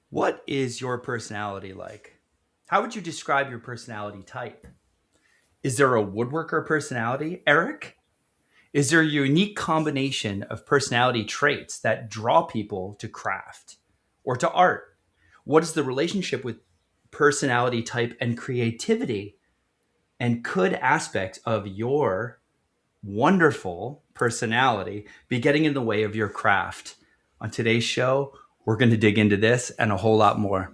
What is your personality like? How would you describe your personality type? Is there a woodworker personality, Eric? Is there a unique combination of personality traits that draw people to craft or to art? What is the relationship with personality type and creativity? And could aspects of your wonderful personality be getting in the way of your craft? On today's show, we're going to dig into this and a whole lot more.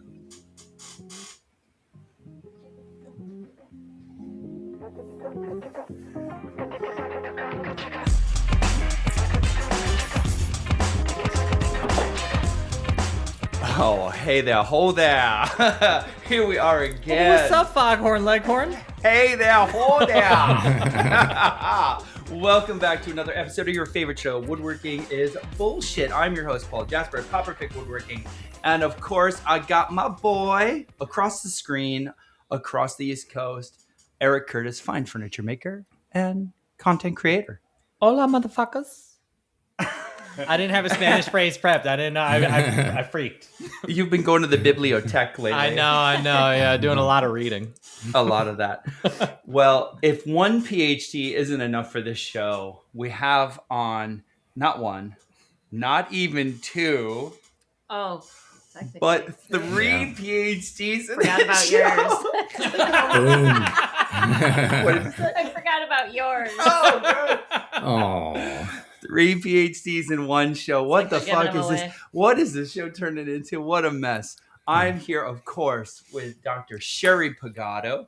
Oh, hey there, ho there. Here we are again. What's up, Foghorn Leghorn? Hey there, ho there. Welcome back to another episode of your favorite show, Woodworking is Bullshit. I'm your host, Paul Jasper at Copperpick Woodworking. And of course, I got my boy across the screen, across the East Coast, Eric Curtis, fine furniture maker and content creator. Hola, motherfuckers. I didn't have a Spanish phrase prepped. I didn't know. I freaked. You've been going to the bibliothèque lately. I know. Yeah, doing a lot of reading. A lot of that. Well, if one PhD isn't enough for this show, we have on not one, not even two, but three PhDs in Forgot about show. yours. Boom. I forgot about yours. Oh, good. Oh, 3 PhDs in one show. What the Giving fuck them is this? away. What is this show turning into? What a mess. I'm here, of course, with Dr. Sherry Pagoto,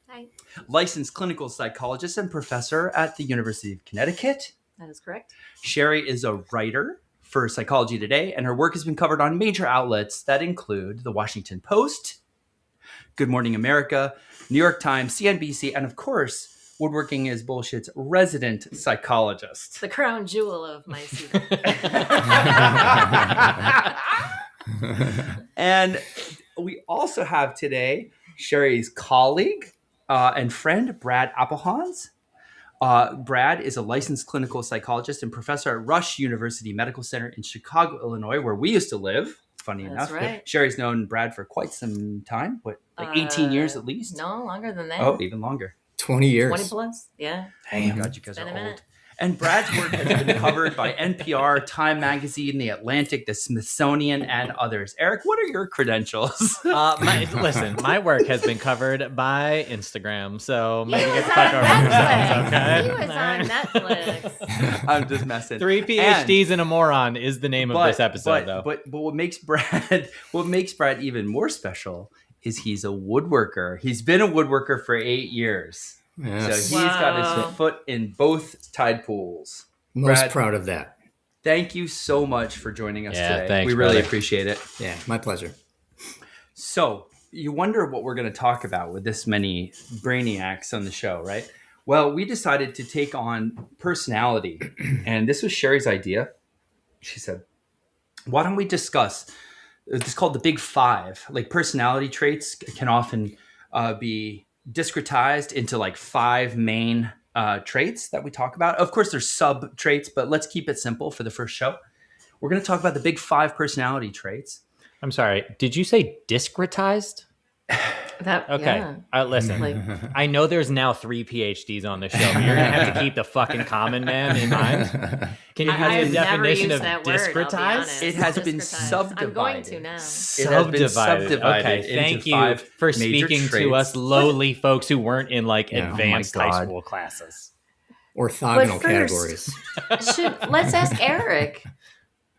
Hi. licensed clinical psychologist and professor at the University of Connecticut. That is correct. Sherry is a writer for Psychology Today, and her work has been covered on major outlets that include The Washington Post, Good Morning America, New York Times, CNBC, and of course, Woodworking is Bullshit's resident psychologist. The crown jewel of my season. And we also have today Sherry's colleague and friend, Brad Appelhans. Brad is a licensed clinical psychologist and professor at Rush University Medical Center in Chicago, Illinois, where we used to live. Funny That's enough. right. Sherry's known Brad for quite some time, like 18 years at least? No, longer than that. Oh, even longer. 20 years. 20 plus. Yeah. Oh my God, you guys Been are a old. minute. And Brad's work has been covered by NPR, Time Magazine, The Atlantic, the Smithsonian, and others. Eric, what are your credentials? Listen, my work has been covered by Instagram, so He maybe was get the fuck on over yourselves, Netflix. okay? He was on Netflix. I'm just messing. 3 PhDs and a moron is the name of this episode, though. But what makes Brad even more special is he's a woodworker. He's been a woodworker for 8 years. Yes. So he's got Wow. his foot in both tide pools. Most Brad, proud of that. Thank you so much for joining us Yeah, today. thanks, we really brother. appreciate it. Yeah, my pleasure. So you wonder what we're going to talk about with this many brainiacs on the show, right? Well, we decided to take on personality, and this was Sherry's idea. She said, why don't we discuss, it's called the big five. Like personality traits can often be discretized into like 5 main traits that we talk about. Of course, there's sub traits, but let's keep it simple for the first show. We're going to talk about the big 5 personality traits. I'm sorry, did you say discretized? That, Okay, yeah. listen, Like, I know there's now 3 PhDs on this show, but you're going to have to keep the fucking common man in mind. Can you give me I've a never definition used of that word, I'll be discretized? honest. It has been Discretized. subdivided. I'm going to now. It has been subdivided Okay, into thank you 5 for major speaking traits. to us lowly folks who weren't in like Yeah, oh my advanced high God. school classes. Orthogonal But first- categories. Let's ask Eric.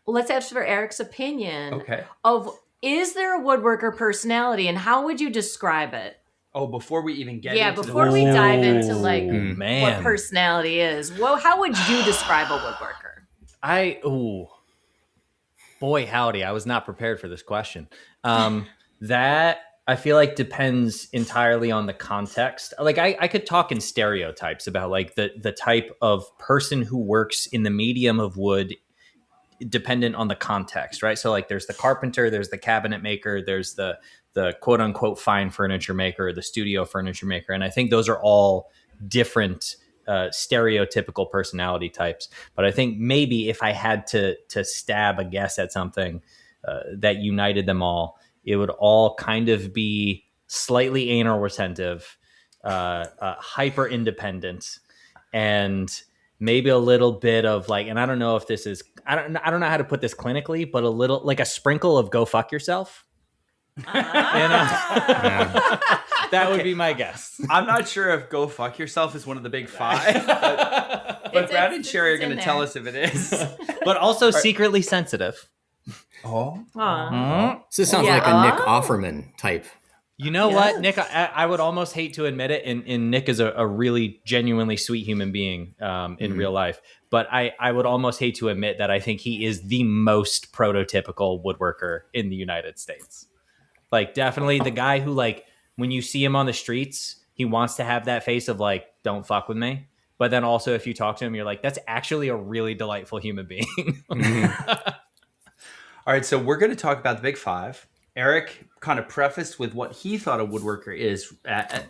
Let's ask for Eric's opinion Okay. of, is there a woodworker personality and how would you describe it? Oh, before we even get Yeah, into before the we dive into Ooh, like man. what personality is. Well, how would you describe a woodworker? Boy, howdy. I was not prepared for this question. That I feel like depends entirely on the context. Like I could talk in stereotypes about like the type of person who works in the medium of wood dependent on the context, right? So like there's the carpenter, there's the cabinet maker, there's the quote unquote fine furniture maker, the studio furniture maker. And I think those are all different stereotypical personality types. But I think maybe if I had to stab a guess at something that united them all, it would all kind of be slightly anal retentive, hyper independent, and maybe a little bit of like, and I don't know if this is, I don't know how to put this clinically, but a little like a sprinkle of go fuck yourself. That would be my guess. I'm not sure if go fuck yourself is one of the big five, but Brad and Sherry are going to tell us if it is. But also secretly sensitive. Oh. So it sounds like a Nick Offerman type. You know what, Nick? I would almost hate to admit it, and Nick is a really genuinely sweet human being in real life. But I would almost hate to admit that I think he is the most prototypical woodworker in the United States. Like, definitely the guy who, like, when you see him on the streets, he wants to have that face of like, don't fuck with me. But then also if you talk to him, you're like, that's actually a really delightful human being. All right, so we're going to talk about the big five. Eric kind of prefaced with what he thought a woodworker is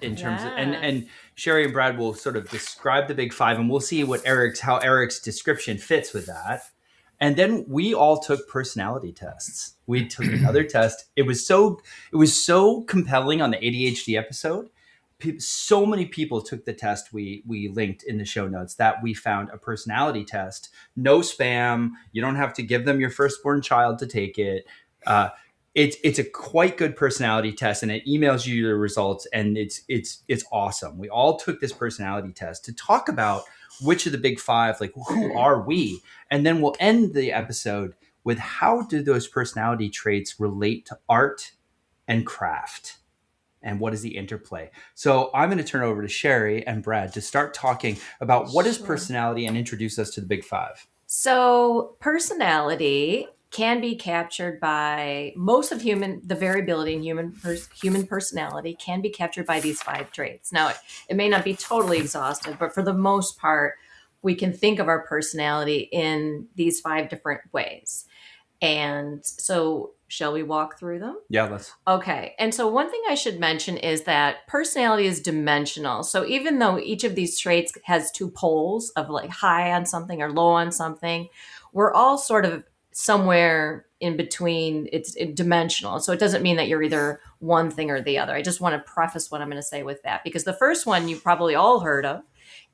in terms of, and Sherry and Brad will sort of describe the big five, and we'll see how Eric's description fits with that. And then we all took personality tests. We took another test. It was so compelling on the ADHD episode. So many people took the test we linked in the show notes that we found a personality test. No spam. You don't have to give them your firstborn child to take it. It's a quite good personality test, and it emails you the results, and it's awesome. We all took this personality test to talk about which of the big five, like who are we? And then we'll end the episode with how do those personality traits relate to art and craft? And what is the interplay? So I'm going to turn over to Sherry and Brad to start talking about what is personality and introduce us to the big five. So personality can be captured by most of the variability in human personality can be captured by these five traits. Now, it may not be totally exhaustive, but for the most part, we can think of our personality in these five different ways. And so shall we walk through them? Yeah, let's. Okay. And so one thing I should mention is that personality is dimensional. So even though each of these traits has two poles of like high on something or low on something, we're all sort of somewhere in between. It's dimensional. So it doesn't mean that you're either one thing or the other. I just want to preface what I'm going to say with that, because the first one you probably all heard of,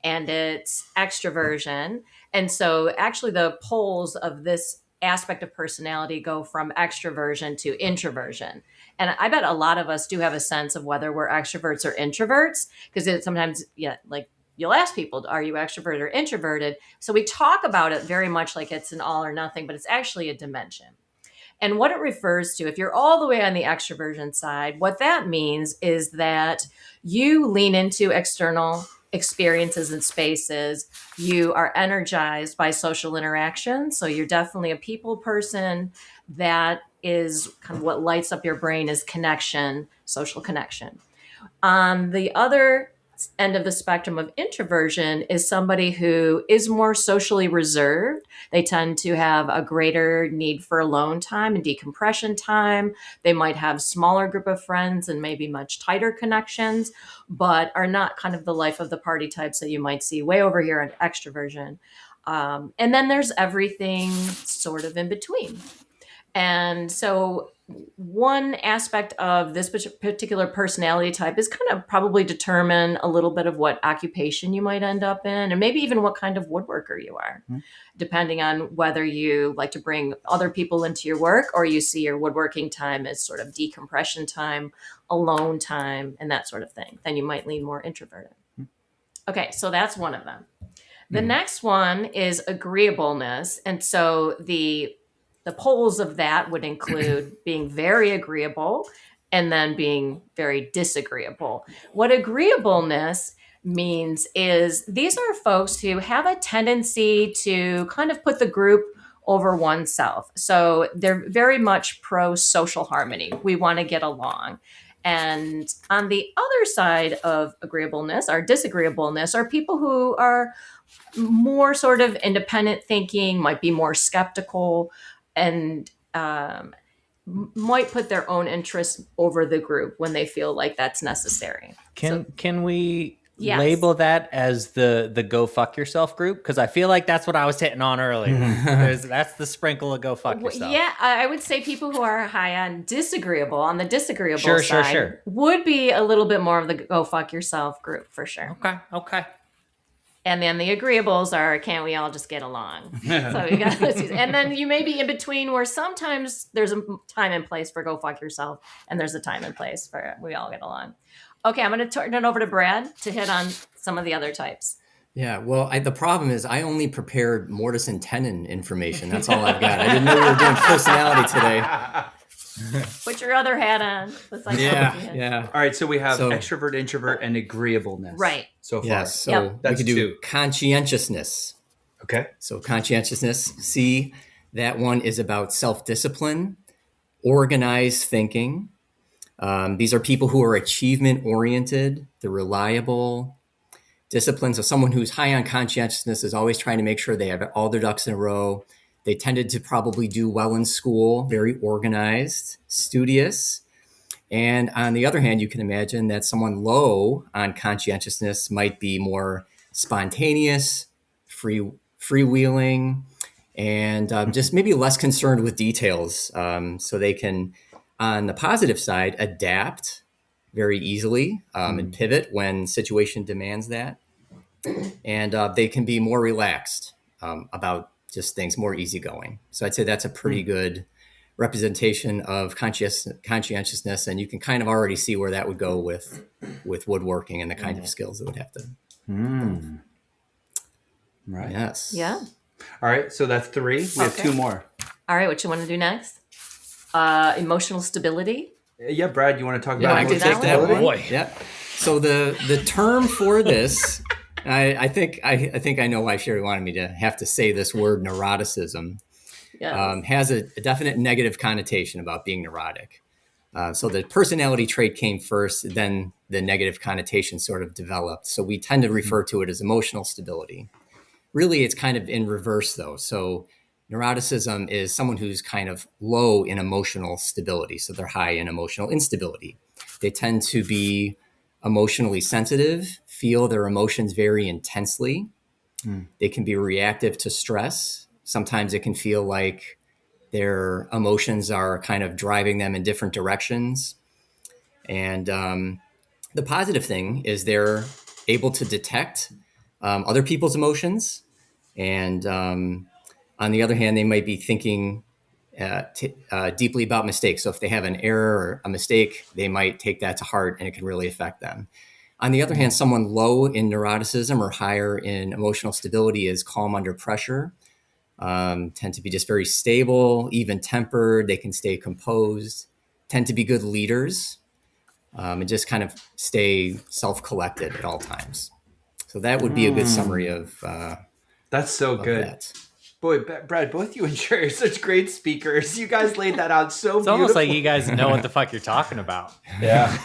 and it's extroversion. And so actually the poles of this aspect of personality go from extroversion to introversion. And I bet a lot of us do have a sense of whether we're extroverts or introverts, because sometimes, like you'll ask people, are you extroverted or introverted? So we talk about it very much like it's an all or nothing, but it's actually a dimension. And what it refers to, if you're all the way on the extroversion side, what that means is that you lean into external experiences and spaces. You are energized by social interaction. So you're definitely a people person. That is kind of what lights up your brain is connection, social connection. On the other end of the spectrum of introversion is somebody who is more socially reserved. They tend to have a greater need for alone time and decompression time. They might have smaller group of friends and maybe much tighter connections, but are not kind of the life of the party types that you might see way over here in extroversion. And then there's everything sort of in between. And so one aspect of this particular personality type is kind of probably determine a little bit of what occupation you might end up in, and maybe even what kind of woodworker you are, depending on whether you like to bring other people into your work or you see your woodworking time as sort of decompression time, alone time, and that sort of thing. Then you might lean more introverted. Okay, so that's one of them. The next one is agreeableness. And so the poles of that would include being very agreeable and then being very disagreeable. What agreeableness means is these are folks who have a tendency to kind of put the group over oneself. So they're very much pro social harmony. We want to get along. And on the other side of agreeableness, or disagreeableness, are people who are more sort of independent thinking, might be more skeptical, and might put their own interests over the group when they feel like that's necessary. Can we Yes. label that as the go fuck yourself group? Because I feel like that's what I was hitting on earlier. That's the sprinkle of go fuck yourself. Yeah, I would say people who are high on the disagreeable Sure. side would be a little bit more of the go fuck yourself group for sure. Okay. And then the agreeables are, can't we all just get along? So you got and then you may be in between where sometimes there's a time and place for go fuck yourself, and there's a time and place for we all get along. Okay, I'm going to turn it over to Brad to hit on some of the other types. Yeah, well, the problem is I only prepared mortise and tenon information. That's all I've got. I didn't know we were doing personality today. Put your other hat on. Yeah. All right, so we have extrovert, introvert, and agreeableness. Right. So far. Yes, so we could do conscientiousness. Okay. So conscientiousness, C, that one is about self-discipline, organized thinking. These are people who are achievement-oriented. They're reliable. Discipline. So someone who's high on conscientiousness is always trying to make sure they have all their ducks in a row. They tended to probably do well in school, very organized, studious. And on the other hand, you can imagine that someone low on conscientiousness might be more spontaneous, freewheeling, and just maybe less concerned with details. So they can, on the positive side, adapt very easily and pivot when situation demands that. And they can be more relaxed about just things, more easygoing. So I'd say that's a pretty good representation of conscientiousness. And you can kind of already see where that would go with woodworking and the kind of skills that would have to. Right. Yes. Yeah. All right, so that's 3. We have 2 more. All right, what you want to do next? Emotional stability. Yeah, Brad, you want to talk Yeah, about I can emotional take that stability? one. Yeah. So the term for this, I think I know why Sherry wanted me to have to say this word, neuroticism, has a definite negative connotation about being neurotic. So the personality trait came first, then the negative connotation sort of developed. So we tend to refer to it as emotional stability. Really, it's kind of in reverse, though. So neuroticism is someone who's kind of low in emotional stability. So they're high in emotional instability. They tend to be emotionally sensitive, feel their emotions very intensely. They can be reactive to stress. Sometimes it can feel like their emotions are kind of driving them in different directions. And the positive thing is they're able to detect other people's emotions. And on the other hand, they might be thinking deeply about mistakes. So if they have an error or a mistake, they might take that to heart and it can really affect them. On the other hand, someone low in neuroticism or higher in emotional stability is calm under pressure, tend to be just very stable, even-tempered. They can stay composed, tend to be good leaders, and just kind of stay self-collected at all times. So that would be a good summary of That's so good. that. Boy, Brad, both you and Sherry are such great speakers. You guys laid that out so It's beautifully. almost like you guys know what the fuck you're talking about. Yeah.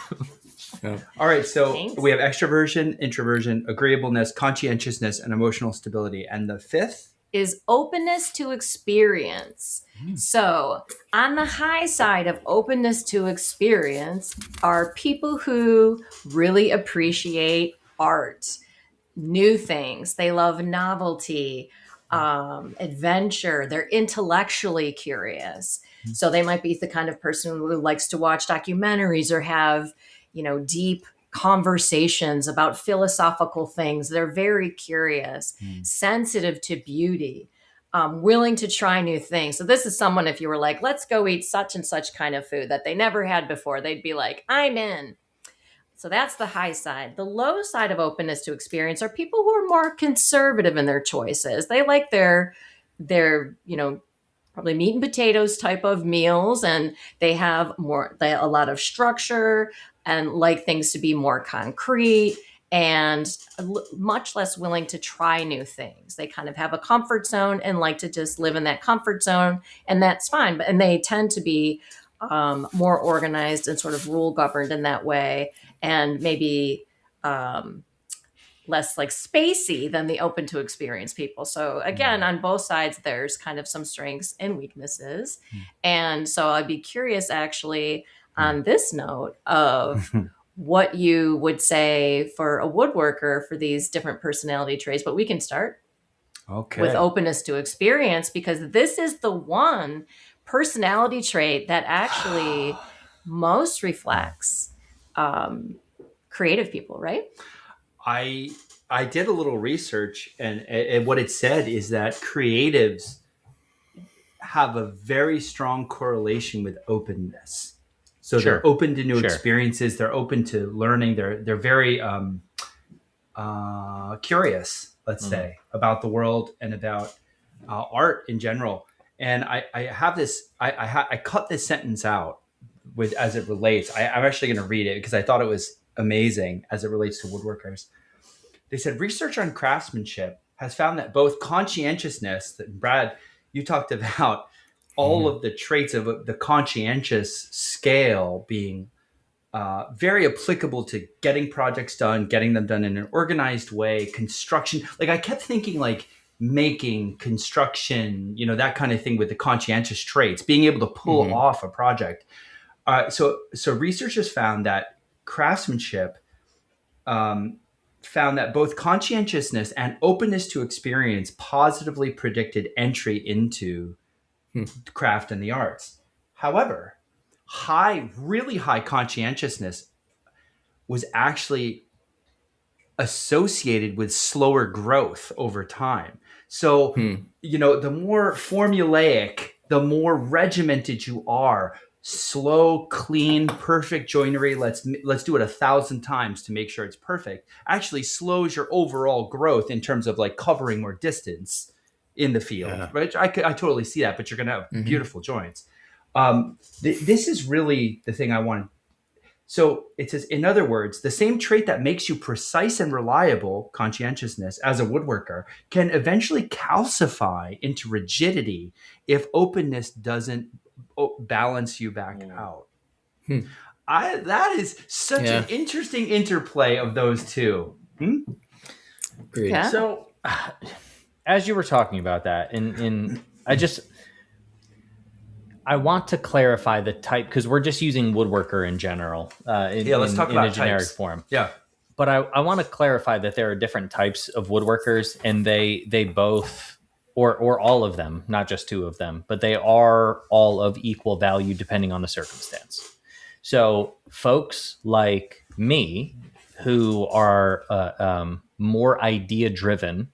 All right, so Thanks. we have extroversion, introversion, agreeableness, conscientiousness, and emotional stability. And the 5th? Is openness to experience. So, on the high side of openness to experience are people who really appreciate art, new things. They love novelty, adventure. They're intellectually curious. So, they might be the kind of person who likes to watch documentaries or have, deep conversations about philosophical things. They're very curious, sensitive to beauty, willing to try new things. So this is someone, if you were like, let's go eat such and such kind of food that they never had before, they'd be like, I'm in. So that's the high side. The low side of openness to experience are people who are more conservative in their choices. They like their probably meat and potatoes type of meals, and they have a lot of structure and like things to be more concrete and much less willing to try new things. They kind of have a comfort zone and like to just live in that comfort zone, and that's fine. And they tend to be more organized and sort of rule governed in that way, and maybe less like spacey than the open to experience people. So again, on both sides, there's kind of some strengths and weaknesses. And so I'd be curious actually on this note of what you would say for a woodworker for these different personality traits, but we can start with openness to experience, because this is the one personality trait that actually most reflects creative people, right? I did a little research, and what it said is that creatives have a very strong correlation with openness. So they're open to new experiences. They're open to learning. They're very curious, let's say, about the world and about art in general. And I have this. I cut this sentence out with as it relates. I'm actually going to read it because I thought it was amazing as it relates to woodworkers. They said research on craftsmanship has found that both conscientiousness, that Brad, you talked about all of the traits of the conscientious scale being very applicable to getting projects done, getting them done in an organized way, construction. Like I kept thinking like making, construction, that kind of thing with the conscientious traits, being able to pull off a project. So researchers found that craftsmanship found that both conscientiousness and openness to experience positively predicted entry into craft and the arts. However, really high conscientiousness was actually associated with slower growth over time. So, the more formulaic, the more regimented you are, slow, clean, perfect joinery. Let's do it 1,000 times to make sure it's perfect. Actually slows your overall growth in terms of like covering more distance in the field, right? I totally see that, but you're going to have beautiful joints. This is really the thing I want. So it says, in other words, the same trait that makes you precise and reliable, conscientiousness, as a woodworker, can eventually calcify into rigidity if openness doesn't balance you back out. That is such an interesting interplay of those two. Great. Yeah. So, as you were talking about that, I want to clarify the type, because we're just using woodworker in general. Let's talk about in a generic types. form. Yeah. But I want to clarify that there are different types of woodworkers, and they both, or all of them, not just two of them, but they are all of equal value depending on the circumstance. So folks like me, who are more idea driven,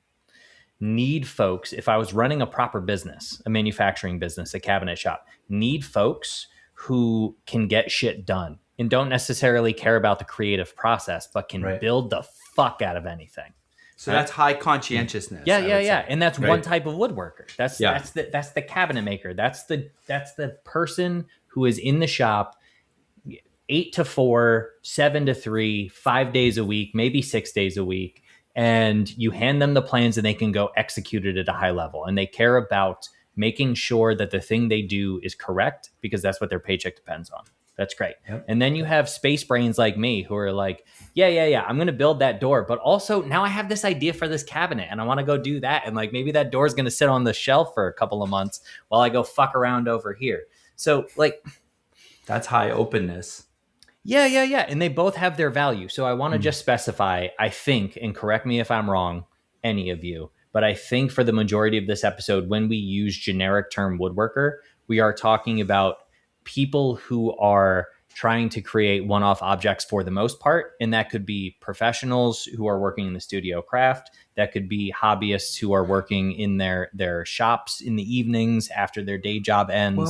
need folks, if I was running a proper business, a manufacturing business, a cabinet shop, need folks who can get shit done and don't necessarily care about the creative process, but can build the fuck out of anything. So that's high conscientiousness. Yeah. And that's one type of woodworker. That's the cabinet maker. That's the person who is in the shop 8 to 4, 7 to 3, 5 days a week, maybe 6 days a week. And you hand them the plans and they can go execute it at a high level. And they care about making sure that the thing they do is correct, because that's what their paycheck depends on. That's great. Yep. And then you have space brains like me who are like, yeah, I'm going to build that door. But also now I have this idea for this cabinet and I want to go do that. And like, maybe that door is going to sit on the shelf for a couple of months while I go fuck around over here. So like, that's high openness. Yeah. And they both have their value. So I want to just specify, I think, and correct me if I'm wrong, any of you, but I think for the majority of this episode, when we use generic term woodworker, we are talking about people who are trying to create one-off objects for the most part. And that could be professionals who are working in the studio craft. That could be hobbyists who are working in their shops in the evenings after their day job ends.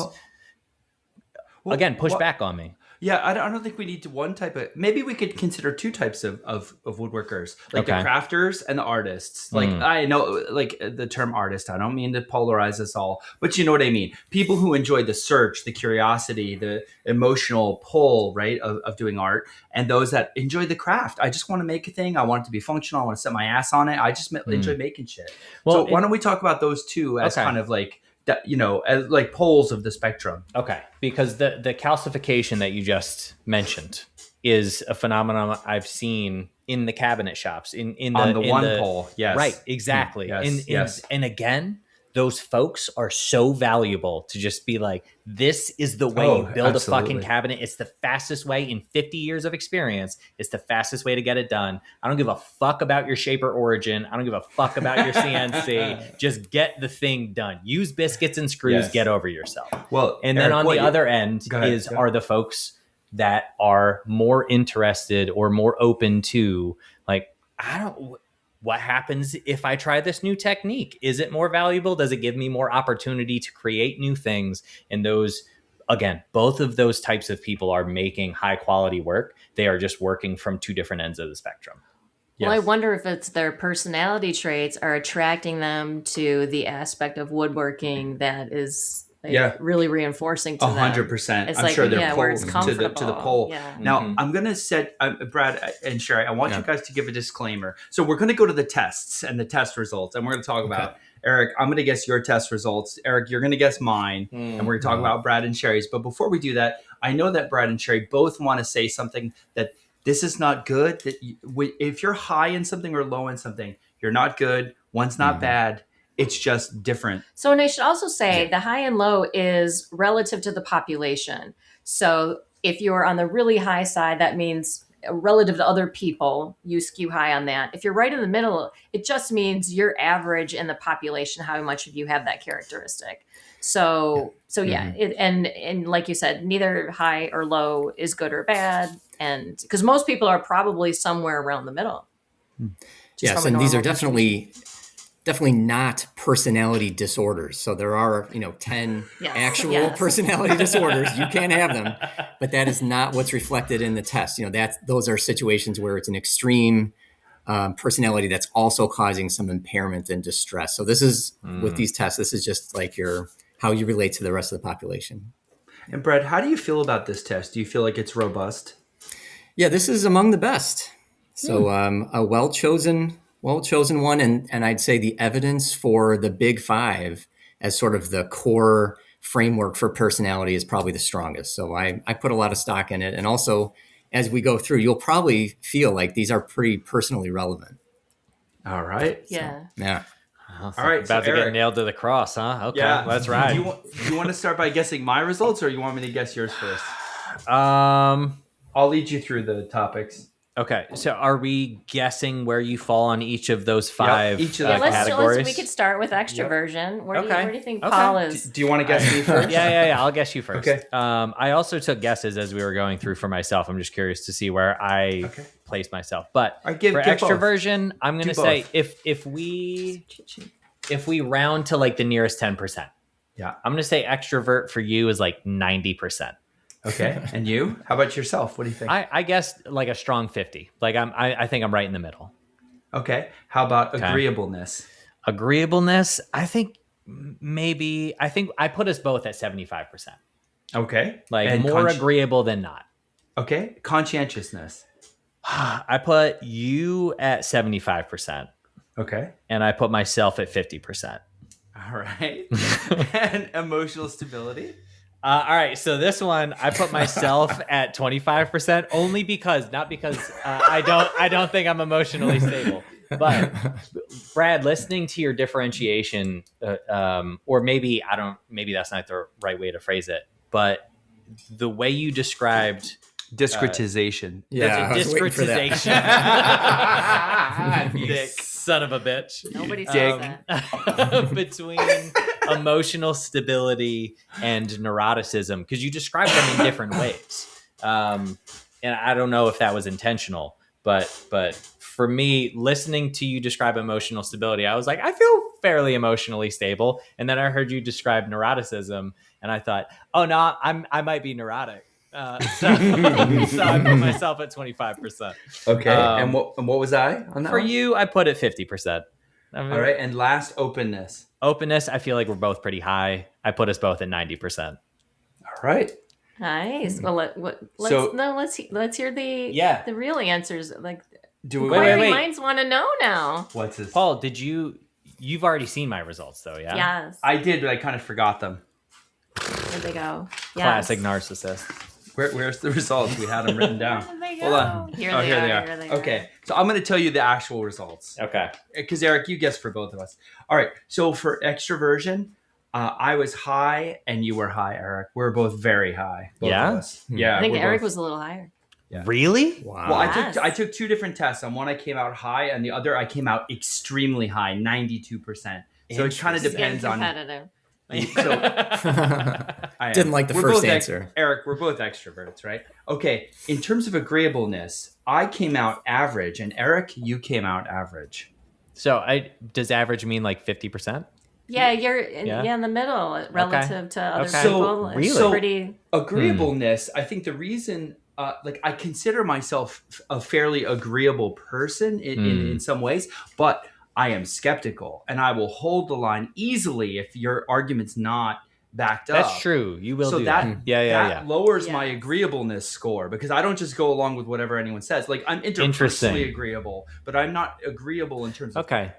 Well, again, push back on me. Yeah, I don't think we need to one type of. Maybe we could consider two types of woodworkers, like the crafters and the artists. Like I know, like the term artist. I don't mean to polarize us all, but you know what I mean. People who enjoy the search, the curiosity, the emotional pull, right, of doing art, and those that enjoy the craft. I just want to make a thing. I want it to be functional. I want to set my ass on it. I just enjoy making shit. Well, so why don't we talk about those two as kind of like. As like poles of the spectrum. Okay, because the calcification that you just mentioned is a phenomenon I've seen in the cabinet shops. On the one pole, yes, right, exactly. Yes. And again, those folks are so valuable to just be like, this is the way you build a fucking cabinet. It's the fastest way in 50 years of experience. It's the fastest way to get it done. I don't give a fuck about your shape or origin. I don't give a fuck about your CNC. Just get the thing done. Use biscuits and screws. Get over yourself. Well, and then on the other end are the folks that are more interested or more open to like, what happens if I try this new technique? Is it more valuable? Does it give me more opportunity to create new things? And those, again, both of those types of people are making high quality work. They are just working from two different ends of the spectrum. Well, I wonder if it's their personality traits are attracting them to the aspect of woodworking that is really reinforcing to them. 100%. I'm sure they're pulled to the pole. Yeah. Now, I'm going to set, Brad and Sherry, I want you guys to give a disclaimer. So we're going to go to the tests and the test results, and we're going to talk about, Eric, I'm going to guess your test results. Eric, you're going to guess mine, and we're going to talk about Brad and Sherry's. But before we do that, I know that Brad and Sherry both want to say something that this is not good. That if you're high in something or low in something, you're not good. One's not bad. It's just different. So, and I should also say the high and low is relative to the population. So if you're on the really high side, that means relative to other people, you skew high on that. If you're right in the middle, it just means you're average in the population, how much of you have that characteristic. So and like you said, neither high or low is good or bad. And because most people are probably somewhere around the middle. Yes, and these are definitely not personality disorders. So there are, 10 actual personality disorders. You can have them, but that is not what's reflected in the test. Those are situations where it's an extreme personality that's also causing some impairment and distress. So this is with these tests, this is just like how you relate to the rest of the population. And Brad, how do you feel about this test? Do you feel like it's robust? Yeah, this is among the best. So a well-chosen one. And I'd say the evidence for the big five as sort of the core framework for personality is probably the strongest. So I put a lot of stock in it. And also, as we go through, you'll probably feel like these are pretty personally relevant. All right. Yeah. So, yeah. All right. About to get nailed to the cross, huh? Okay, let's ride. Do you want to start by guessing my results, or you want me to guess yours first? I'll lead you through the topics. Okay, so are we guessing where you fall on each of those five categories? We could start with extroversion. Where do you think Paul is? Do you want to guess me first? Yeah. I'll guess you first. Okay. I also took guesses as we were going through for myself. I'm just curious to see where I place myself. But for extroversion, I'm going to say if we round to like the nearest 10%, I'm going to say extrovert for you is like 90%. Okay. And you? How about yourself? What do you think? I guess like a strong 50. Like I think I'm right in the middle. Okay. How about agreeableness? Agreeableness, I think I put us both at 75%. Okay. Like and more agreeable than not. Okay. Conscientiousness. I put you at 75%. Okay. And I put myself at 50%. All right. And emotional stability? All right, so this one I put myself at 25%, not because I don't think I'm emotionally stable, but Brad, listening to your differentiation, or maybe that's not the right way to phrase it, but the way you described discretization, discretization, son of a bitch, nobody says that between emotional stability and neuroticism, because you describe them in different ways, and I don't know if that was intentional, but for me, listening to you describe emotional stability, I was like, I feel fairly emotionally stable, and then I heard you describe neuroticism, and I thought, oh no, I might be neurotic. So I put myself at 25%. Okay, and what was I on that? For you, I put it 50%. All right, and last, openness. Openness, I feel like we're both pretty high. I put us both at 90%. All right. Nice. Well, let's hear the real answers. Like, wait. Minds want to know now. What's this? Paul, you've already seen my results though, yeah? Yes. I did, but I kind of forgot them. Where'd they go? Classic narcissist. Where's the results? We had them written down. Where did they Hold go? on. Here Oh, they here are. they are. Here they Okay, are. so I'm going to tell you the actual results. Okay. Because Eric, you guessed for both of us. All right. So for extroversion, I was high and you were high, Eric. We're both very high. Both Yeah? of us. Yeah. I think we're Eric both- was a little higher. Yeah. Really? Wow. Well, Yes. I took two different tests. On one, I came out high, and the other, I came out extremely high, 92%. So it kind of It's getting depends on. competitive. So I Didn't like the We're first both answer. Eric, we're both extroverts, right? Okay. In terms of agreeableness, I came out average, and Eric, you came out average. So does average mean like 50%? Yeah, you're Yeah. in the middle relative to other Okay. people. So, It's really? pretty. Agreeableness, I think the reason, I consider myself a fairly agreeable person in some ways, but I am skeptical, and I will hold the line easily if your argument's not backed up. That's true. You will So do that, that. Yeah. that lowers Yeah. my agreeableness score because I don't just go along with whatever anyone says. Like I'm Interesting. interpersonally agreeable, but I'm not agreeable in terms of Okay.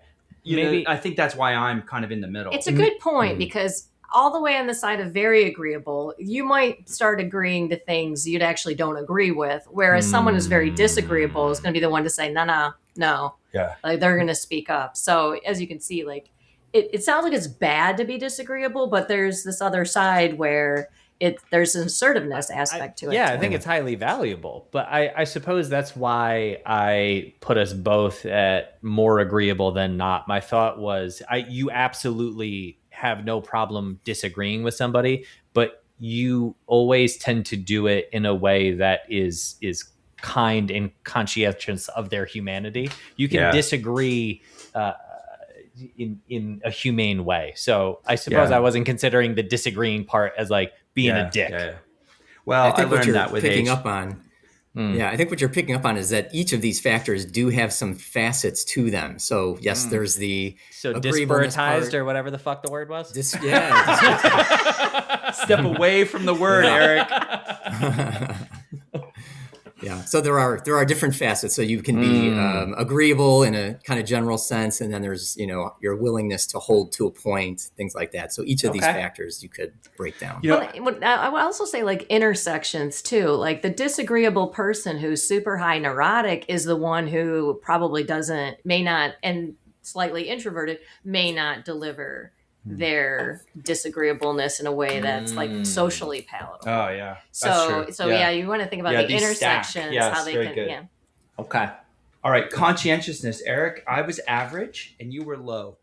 maybe. I think that's why I'm kind of in the middle. It's a good point because all the way on the side of very agreeable, you might start agreeing to things you'd actually don't agree with, whereas someone who's very disagreeable is going to be the one to say, no. Yeah. Like they're going to speak up. So as you can see, like it sounds like it's bad to be disagreeable, but there's this other side where there's an assertiveness aspect to it. Yeah, too. I think it's highly valuable. But I suppose that's why I put us both at more agreeable than not. My thought was you absolutely have no problem disagreeing with somebody, but you always tend to do it in a way that is kind and conscientious of their humanity. You can disagree in a humane way. So I suppose I wasn't considering the disagreeing part as like being a dick. Yeah. Well, I think what learned you're that with picking age. up on. Yeah, I think what you're picking up on is that each of these factors do have some facets to them. So yes, there's the So agreeableness disparatized part. or whatever the fuck the word was. Step away from the word, Eric. Yeah. So there are different facets. So you can be agreeable in a kind of general sense, and then there's your willingness to hold to a point, things like that. So each of these factors you could break down. I would also say like intersections too. Like the disagreeable person who's super high neurotic is the one who probably may not, and slightly introverted may not deliver their disagreeableness in a way that's like socially palatable. Oh yeah. So you want to think about the these intersections, stack. Yes, how they very can. good. Yeah. Okay. All right, conscientiousness, Eric. I was average and you were low.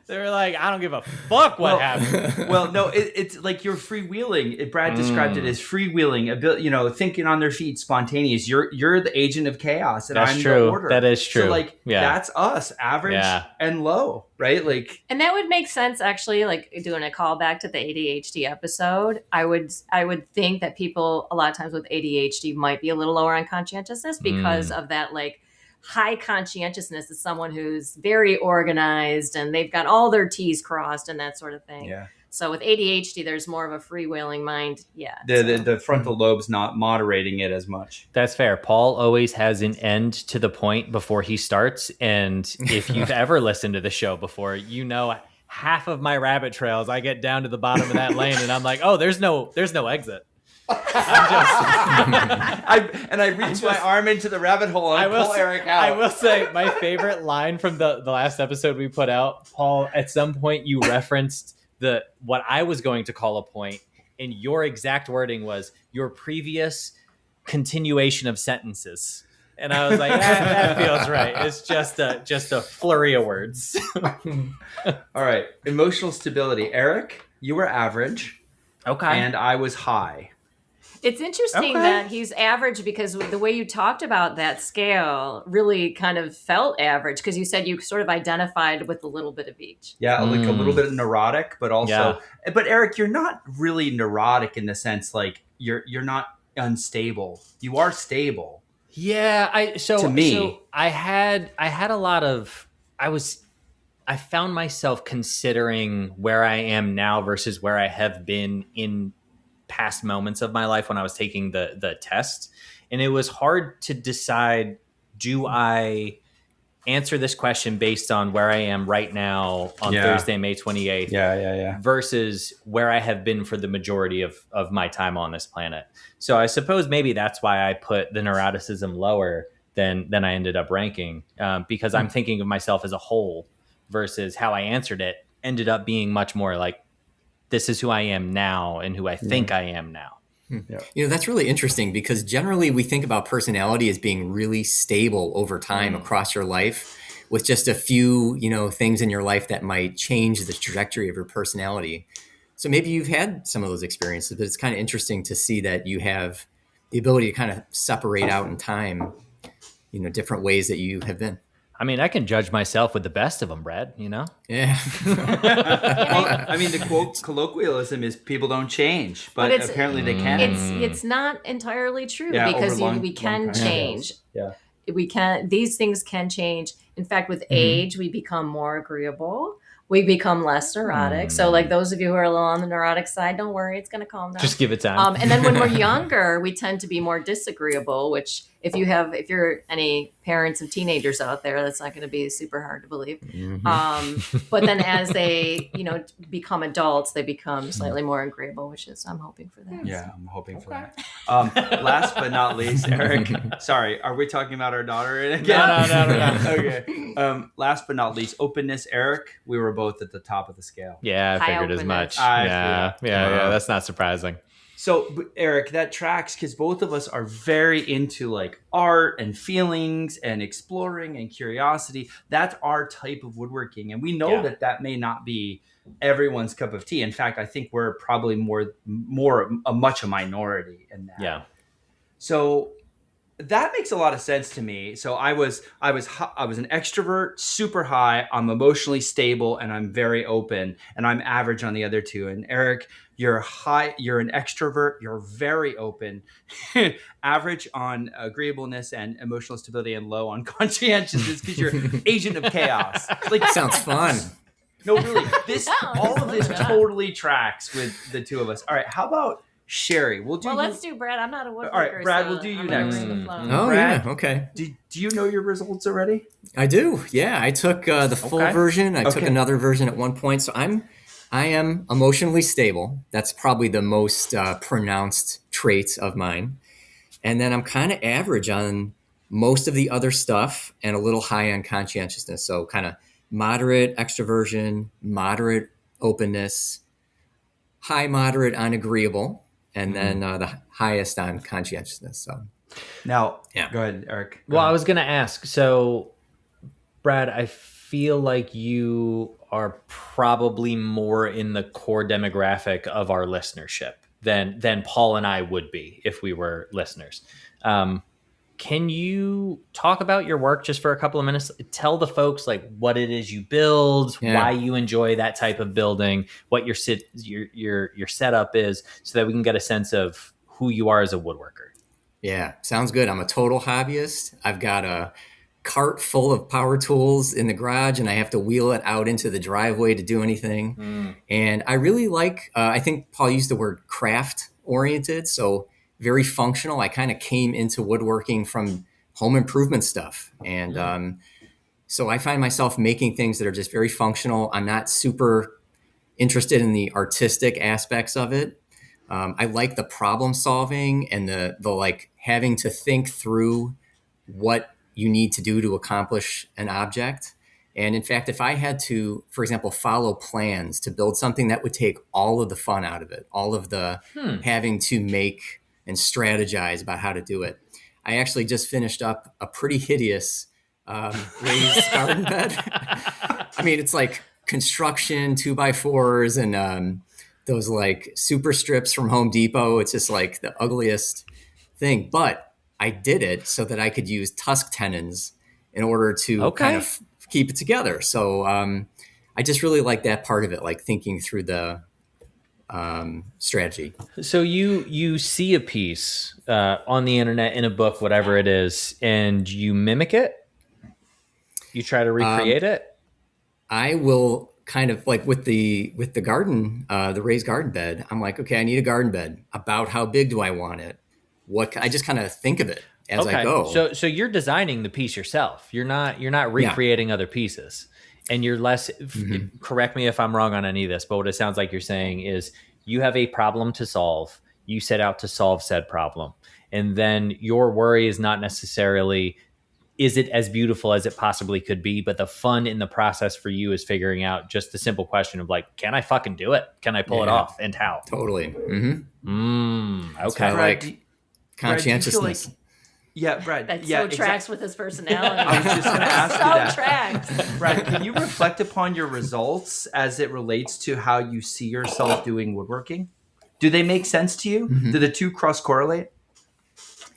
They were like, I don't give a fuck what happened. Well, no, it's like you're freewheeling. Brad described it as freewheeling, thinking on their feet, spontaneous. You're the agent of chaos, and That's I'm true. the order. That is true. So that's us, average and low, right? Like, And that would make sense actually, like doing a callback to the ADHD episode. I would think that people a lot of times with ADHD might be a little lower on conscientiousness because of that like high conscientiousness is someone who's very organized and they've got all their T's crossed and that sort of thing. yeah. So with ADHD, there's more of a freewheeling mind. Yeah. The frontal lobe's not moderating it as much. That's fair. Paul always has an end to the point before he starts. And if you've ever listened to the show before, half of my rabbit trails, I get down to the bottom of that lane and I'm like, oh, there's no exit. I reach my arm into the rabbit hole and pull Eric out. I will say my favorite line from the last episode we put out, Paul, at some point you referenced what I was going to call a point, and your exact wording was your previous continuation of sentences. And I was like, that feels right. It's just a flurry of words. All right. Emotional stability. Eric, you were average. Okay. And I was high. It's interesting that he's average because the way you talked about that scale really kind of felt average because you said you sort of identified with a little bit of each. Yeah, like a little bit neurotic, but also, but Eric, you're not really neurotic in the sense like you're not unstable. You are stable. Yeah, to me, so I had a lot of I found myself considering where I am now versus where I have been in past moments of my life when I was taking the test. And it was hard to decide, do I answer this question based on where I am right now on Thursday, May 28th. Versus where I have been for the majority of my time on this planet. So I suppose maybe that's why I put the neuroticism lower than I ended up ranking, because I'm thinking of myself as a whole versus how I answered it ended up being much more like, this is who I am now and who I think I am now. You know, that's really interesting because generally we think about personality as being really stable over time across your life with just a few, you know, things in your life that might change the trajectory of your personality. So maybe you've had some of those experiences, but it's kind of interesting to see that you have the ability to kind of separate out in time, you know, different ways that you have been. I mean, I can judge myself with the best of them, Brad, you know? Yeah. Well, I mean, the quote colloquialism is people don't change, but apparently they can. It's not entirely true because we can change. We can, these things can change. In fact, with age, we become more agreeable. We become less neurotic. So like those of you who are a little on the neurotic side, don't worry, it's going to calm down. Just give it time. And then when we're younger, we tend to be more disagreeable, which if you're any parents of teenagers out there, that's not going to be super hard to believe. But then as they, you know, become adults, they become slightly more agreeable, which is, I'm hoping for that. Yeah, I'm hoping for that. Last but not least, Eric, sorry, are we talking about our daughter again? No. Okay. Last but not least, openness, Eric, we were both at the top of the scale. Yeah, I figured as much. Yeah, that's not surprising. So, Eric, that tracks because both of us are very into like art and feelings and exploring and curiosity. That's our type of woodworking. And we know that may not be everyone's cup of tea. In fact, I think we're probably much a minority in that. Yeah. So that makes a lot of sense to me. So I was an extrovert, super high. I'm emotionally stable and I'm very open, and I'm average on the other two. And Eric, you're high. You're an extrovert. You're very open, average on agreeableness and emotional stability, and low on conscientiousness because you're agent of chaos. Like sounds fun. No, really. All of this totally tracks with the two of us. All right. How about Sherry? Let's do Brad. I'm not a woodworker. All right, Brad, we'll do you next. Oh, Brad, yeah. Okay. Do you know your results already? I do. Yeah. I took the full version. I took another version at one point. So I am emotionally stable. That's probably the most pronounced traits of mine. And then I'm kind of average on most of the other stuff and a little high on conscientiousness. So kind of moderate extroversion, moderate openness, high, moderate on agreeable, and then the highest on conscientiousness. So now, go ahead, Eric. I was going to ask. So, Brad, I feel like you are probably more in the core demographic of our listenership than Paul and I would be if we were listeners. Can you talk about your work just for a couple of minutes? Tell the folks like what it is you build, why you enjoy that type of building, what your setup is, so that we can get a sense of who you are as a woodworker. Yeah, sounds good. I'm a total hobbyist. I've got a cart full of power tools in the garage, and I have to wheel it out into the driveway to do anything. And I really like, I think Paul used the word craft oriented. So very functional. I kind of came into woodworking from home improvement stuff. And so I find myself making things that are just very functional. I'm not super interested in the artistic aspects of it. I like the problem solving and the like having to think through what you need to do to accomplish an object. And in fact, if I had to, for example, follow plans to build something, that would take all of the fun out of it, all of the having to make and strategize about how to do it. I actually just finished up a pretty hideous raised garden bed. I mean, it's like construction 2x4s and those like super strips from Home Depot. It's just like the ugliest thing. But I did it so that I could use tusk tenons in order to kind of keep it together. So I just really like that part of it, like thinking through the strategy. So you see a piece on the internet, in a book, whatever it is, and you mimic it? You try to recreate it? I will kind of like with the garden, the raised garden bed. I'm like, okay, I need a garden bed. About how big do I want it? I just kind of think of it as I go. So you're designing the piece yourself. You're not recreating other pieces, and you're less. Correct me if I'm wrong on any of this, but what it sounds like you're saying is you have a problem to solve. You set out to solve said problem, and then your worry is not necessarily, is it as beautiful as it possibly could be? But the fun in the process for you is figuring out just the simple question of like, can I fucking do it? Can I pull it off? And how? Totally. Okay. Like conscientiousness. Brad. That tracks with his personality. I was just going to ask you that. Tracks. Brad, can you reflect upon your results as it relates to how you see yourself doing woodworking? Do they make sense to you? Do the two cross correlate?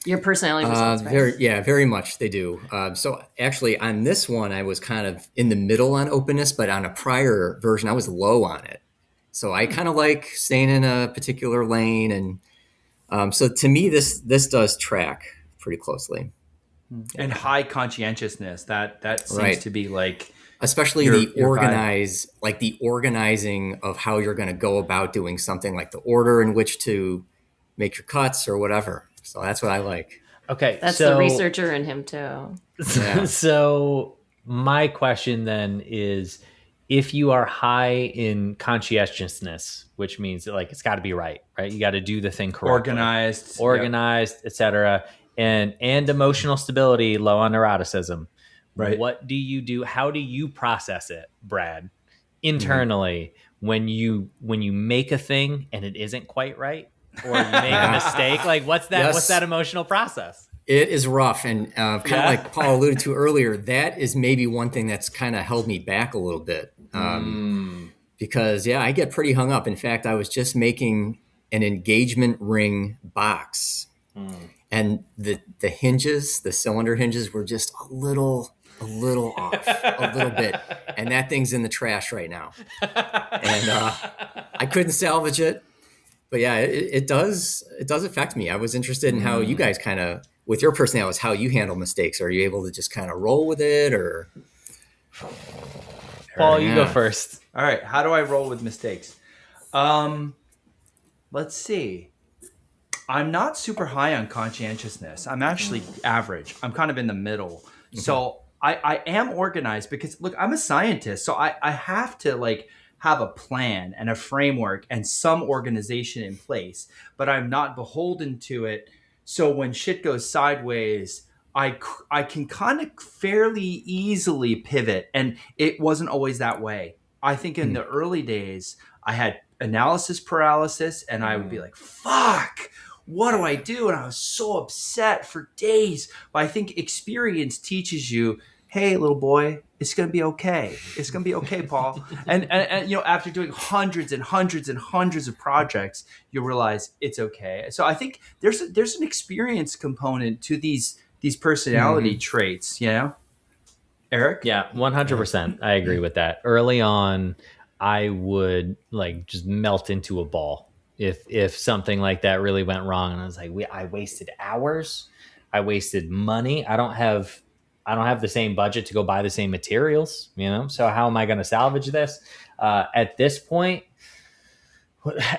Your personality results, right? Very much they do. So actually on this one, I was kind of in the middle on openness, but on a prior version, I was low on it. So I kind of like staying in a particular lane. And so to me, this does track pretty closely. And high conscientiousness, that seems to be like... Especially the organizing of how you're going to go about doing something, like the order in which to make your cuts or whatever. So that's what I like. Okay. That's the researcher in him too. Yeah. So my question then is, if you are high in conscientiousness, which means that like it's got to be right? You got to do the thing correctly. Organized, etc. And emotional stability, low on neuroticism. Right. What do you do? How do you process it, Brad, internally when you make a thing and it isn't quite right, or you make a mistake? Like what's that? What's that emotional process? It is rough, and kind of like Paul alluded to earlier, that is maybe one thing that's kind of held me back a little bit, because I get pretty hung up. In fact, I was just making an engagement ring box, and the hinges, the cylinder hinges, were just a little off, a little bit, and that thing's in the trash right now, and I couldn't salvage it. But it does affect me. I was interested in how you guys kind of, with your personalities, how you handle mistakes. Are you able to just kind of roll with it, or? Paul, you go first. All right. How do I roll with mistakes? Let's see. I'm not super high on conscientiousness. I'm actually average. I'm kind of in the middle. So I am organized because, look, I'm a scientist. So I have to like have a plan and a framework and some organization in place, but I'm not beholden to it. So when shit goes sideways, I can kind of fairly easily pivot. And it wasn't always that way. I think in the early days, I had analysis paralysis, and I would be like, fuck, what do I do? And I was so upset for days. But I think experience teaches you, hey, little boy, it's going to be okay. It's going to be okay, Paul. and after doing hundreds and hundreds and hundreds of projects, you realize it's okay. So I think there's an experience component to these personality traits, Eric? Yeah, 100%. I agree with that. Early on, I would like just melt into a ball if something like that really went wrong, and I was like, I wasted hours, I wasted money. I don't have the same budget to go buy the same materials, so how am I going to salvage this? At this point,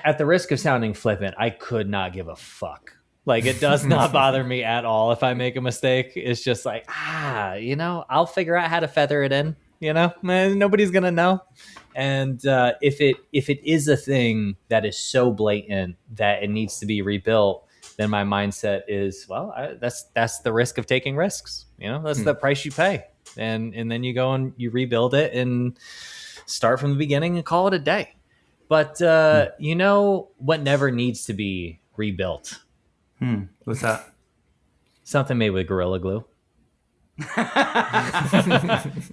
at the risk of sounding flippant, I could not give a fuck. Like, it does not bother me at all if I make a mistake. It's just like, I'll figure out how to feather it in, man, nobody's going to know. And if it is a thing that is so blatant that it needs to be rebuilt, then my mindset is, well, that's the risk of taking risks. That's the price you pay. And then you go and you rebuild it and start from the beginning and call it a day. But what never needs to be rebuilt? What's that? Something made with Gorilla Glue.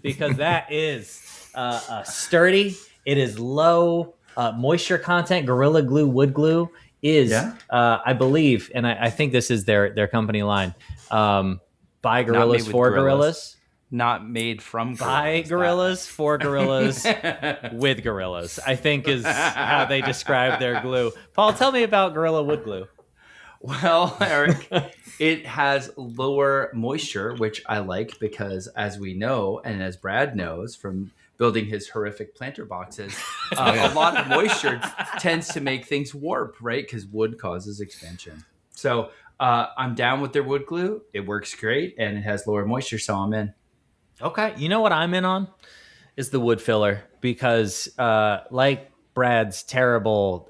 Because that is sturdy. It is low moisture content. Gorilla Glue, wood glue is, I believe, and I think this is their company line. By gorillas for gorillas. Not made from gorillas. By gorillas for gorillas with gorillas, I think is how they describe their glue. Paul, tell me about Gorilla Wood Glue. Well, Eric, it has lower moisture, which I like because, as we know, and as Brad knows from building his horrific planter boxes, a lot of moisture tends to make things warp, right? Because wood causes expansion. So I'm down with their wood glue. It works great, and it has lower moisture, so I'm in. Okay. You know what I'm in on? Is the wood filler, because like Brad's terrible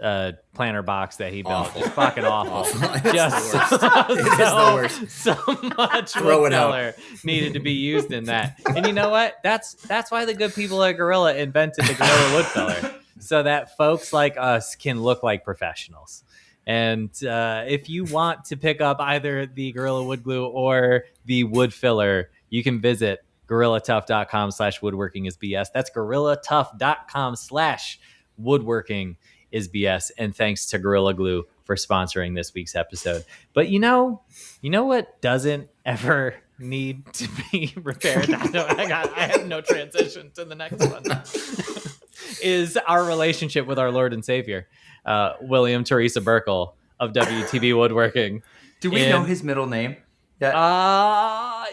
planter box that he built, Awful. just fucking awful. Awful. Just It's the worst. so much Throw wood it out. filler needed to be used in that. And you know what? That's why the good people at Gorilla invented the Gorilla wood filler, so that folks like us can look like professionals. And if you want to pick up either the Gorilla wood glue or the wood filler, you can visit GorillaTough.com/woodworkingisbs. That's GorillaTough.com/woodworkingisbs. And thanks to Gorilla Glue for sponsoring this week's episode. But you know what doesn't ever need to be repaired? I have no transition to the next one. Is our relationship with our Lord and Savior, William Teresa Burkle of WTB Woodworking. Do we know his middle name?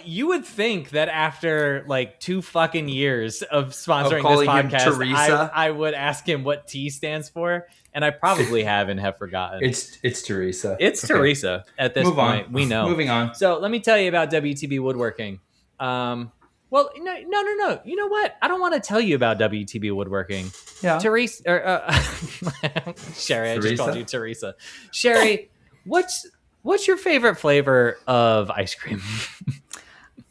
You would think that after like 2 fucking years of sponsoring calling this him podcast, Teresa? I would ask him what T stands for, and I probably have and have forgotten. It's Teresa. It's Okay. Teresa at this point. We know. Moving on. So let me tell you about WTB Woodworking. Well, no. You know what? I don't want to tell you about WTB Woodworking. Yeah. Teresa, Sherry, I just Teresa? called you Teresa. Sherry, what's your favorite flavor of ice cream?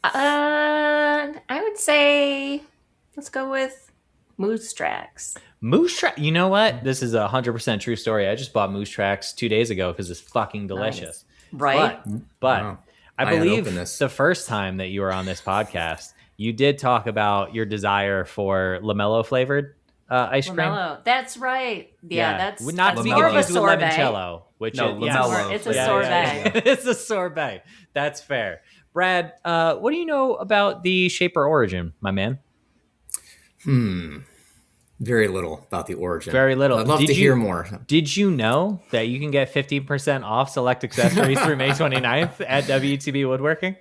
I would say let's go with Moose Tracks. Moose Track. You know what? This is a 100% true story. I just bought Moose Tracks 2 days ago because it's fucking delicious. Right? But Wow. I I believe unopened this. the first time that you were on this podcast, you did talk about your desire for LaMelo flavored ice cream. LaMelo. That's right. Yeah, that's not to be more of a confused with sorbet. limoncello, which No, is LaMelo. It's a Yeah, sorbet. yeah. It's a sorbet. That's fair. Brad, what do you know about the Shaper origin, my man? Very little about the origin. Very little. I'd love to hear more. Did you know that you can get 15% off select accessories through May 29th at WTB Woodworking?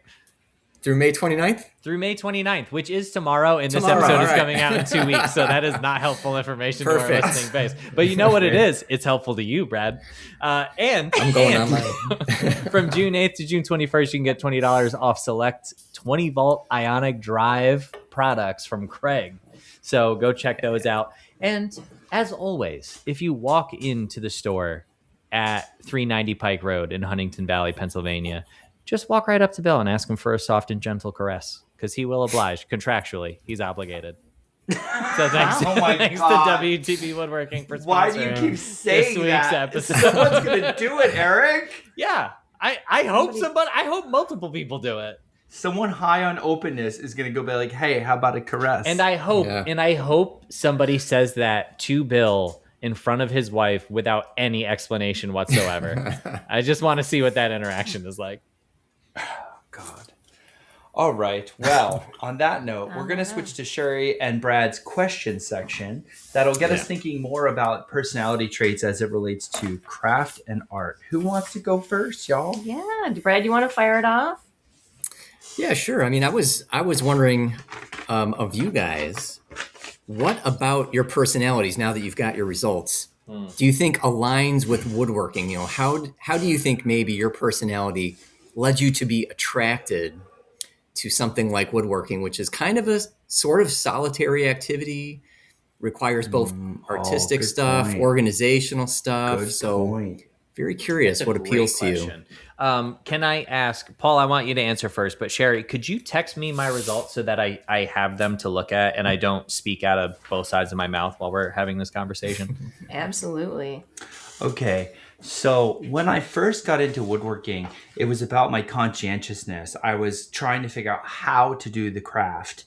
Through May 29th? Through May 29th, which is tomorrow, and this Tomorrow, episode is all right. coming out in 2 weeks, so that is not helpful information to our Perfect. listening base. But you know what it is? It's helpful to you, Brad. And I'm going and online. from June 8th to June 21st, you can get $20 off select 20-volt ionic drive products from Craig. So go check those out. And as always, if you walk into the store at 390 Pike Road in Huntington Valley, Pennsylvania, just walk right up to Bill and ask him for a soft and gentle caress, because he will oblige. Contractually, he's obligated. So thanks, Oh my thanks God. to WTB Woodworking for sponsoring Why do you keep saying this week's that? episode. Someone's gonna do it, Eric. Yeah, I hope somebody. I hope multiple people do it. Someone high on openness is gonna go be like, "Hey, how about a caress?" And I hope somebody says that to Bill in front of his wife without any explanation whatsoever. I just want to see what that interaction is like. God. All right. Well, on that note, we're going to switch to Sherry and Brad's question section. That'll get us thinking more about personality traits as it relates to craft and art. Who wants to go first, y'all? Yeah, Brad, you want to fire it off? Yeah, sure. I mean, I was wondering of you guys, what about your personalities now that you've got your results? Do you think aligns with woodworking? You know, how do you think maybe your personality led you to be attracted to something like woodworking, which is kind of a sort of solitary activity, requires both artistic good stuff, point. organizational stuff. Good so point. very curious what appeals to you. Can I ask, Paul, I want you to answer first, but Sherry, could you text me my results so that I have them to look at and I don't speak out of both sides of my mouth while we're having this conversation? Absolutely. Okay. So when I first got into woodworking, it was about my conscientiousness. I was trying to figure out how to do the craft,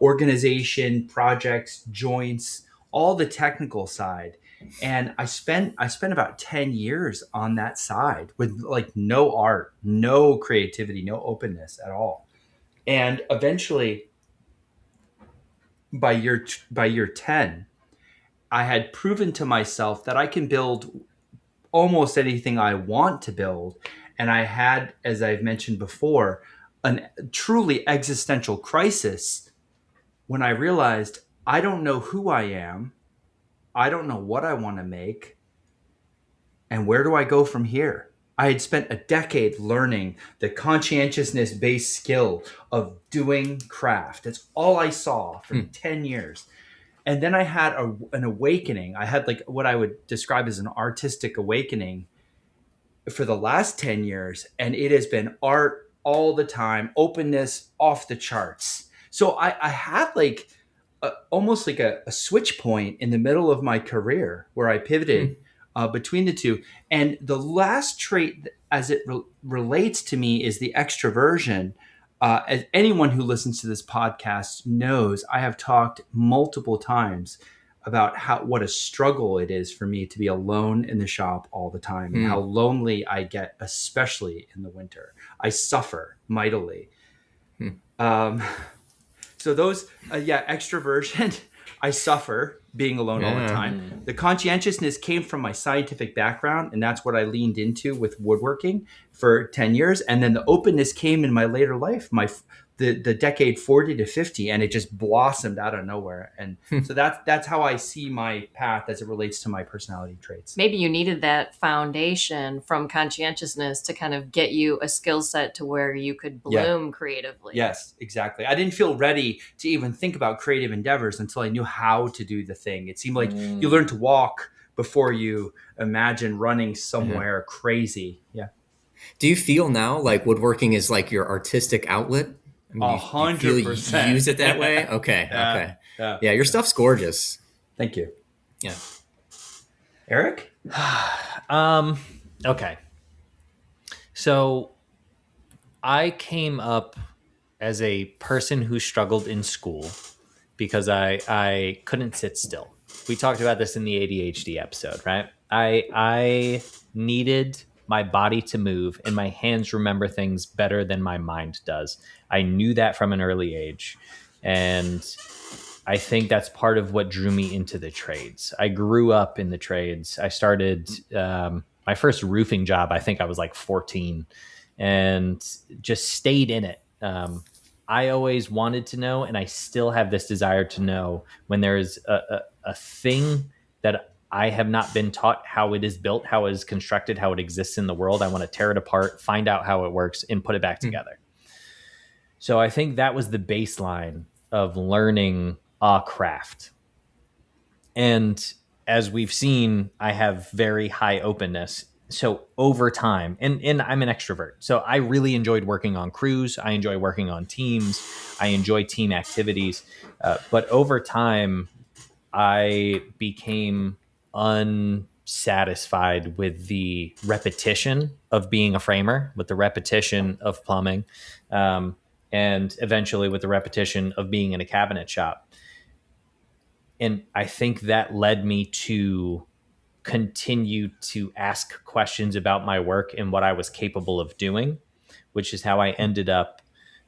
organization, projects, joints, all the technical side. And I spent about 10 years on that side with like no art, no creativity, no openness at all. And eventually by year 10, I had proven to myself that I can build almost anything I want to build. And I had, as I've mentioned before, a truly existential crisis when I realized I don't know who I am. I don't know what I want to make. And where do I go from here? I had spent a decade learning the conscientiousness-based skill of doing craft. That's all I saw for 10 years. And then I had an awakening. I had like what I would describe as an artistic awakening for the last 10 years. And it has been art all the time, openness off the charts. So I had like almost like a switch point in the middle of my career where I pivoted between the two. And the last trait as it relates to me is the extroversion. As anyone who listens to this podcast knows, I have talked multiple times about what a struggle it is for me to be alone in the shop all the time and how lonely I get, especially in the winter. I suffer mightily. So those, extroversion, I suffer being alone all the time. The conscientiousness came from my scientific background, and that's what I leaned into with woodworking for 10 years. And then the openness came in my later life, the decade 40 to 50, and it just blossomed out of nowhere. And so that's how I see my path as it relates to my personality traits. Maybe you needed that foundation from conscientiousness to kind of get you a skill set to where you could bloom creatively. Yes, exactly. I didn't feel ready to even think about creative endeavors until I knew how to do the thing. It seemed like you learn to walk before you imagine running somewhere crazy. Yeah. Do you feel now like woodworking is like your artistic outlet? I mean, 100%. You use it that way? Okay. Yeah, your stuff's gorgeous. Thank you. Yeah. Eric? Okay. So I came up as a person who struggled in school because I couldn't sit still. We talked about this in the ADHD episode, right? I needed my body to move and my hands remember things better than my mind does. I knew that from an early age. And I think that's part of what drew me into the trades. I grew up in the trades. I started my first roofing job, I think I was like 14, and just stayed in it. I always wanted to know, and I still have this desire to know when there is a thing that I have not been taught how it is built, how it is constructed, how it exists in the world. I want to tear it apart, find out how it works, and put it back together. So I think that was the baseline of learning a craft. And as we've seen, I have very high openness. So over time, and I'm an extrovert, so I really enjoyed working on crews. I enjoy working on teams. I enjoy team activities. But over time, I became unsatisfied with the repetition of being a framer, with the repetition of plumbing, and eventually with the repetition of being in a cabinet shop. And I think that led me to continue to ask questions about my work and what I was capable of doing, which is how I ended up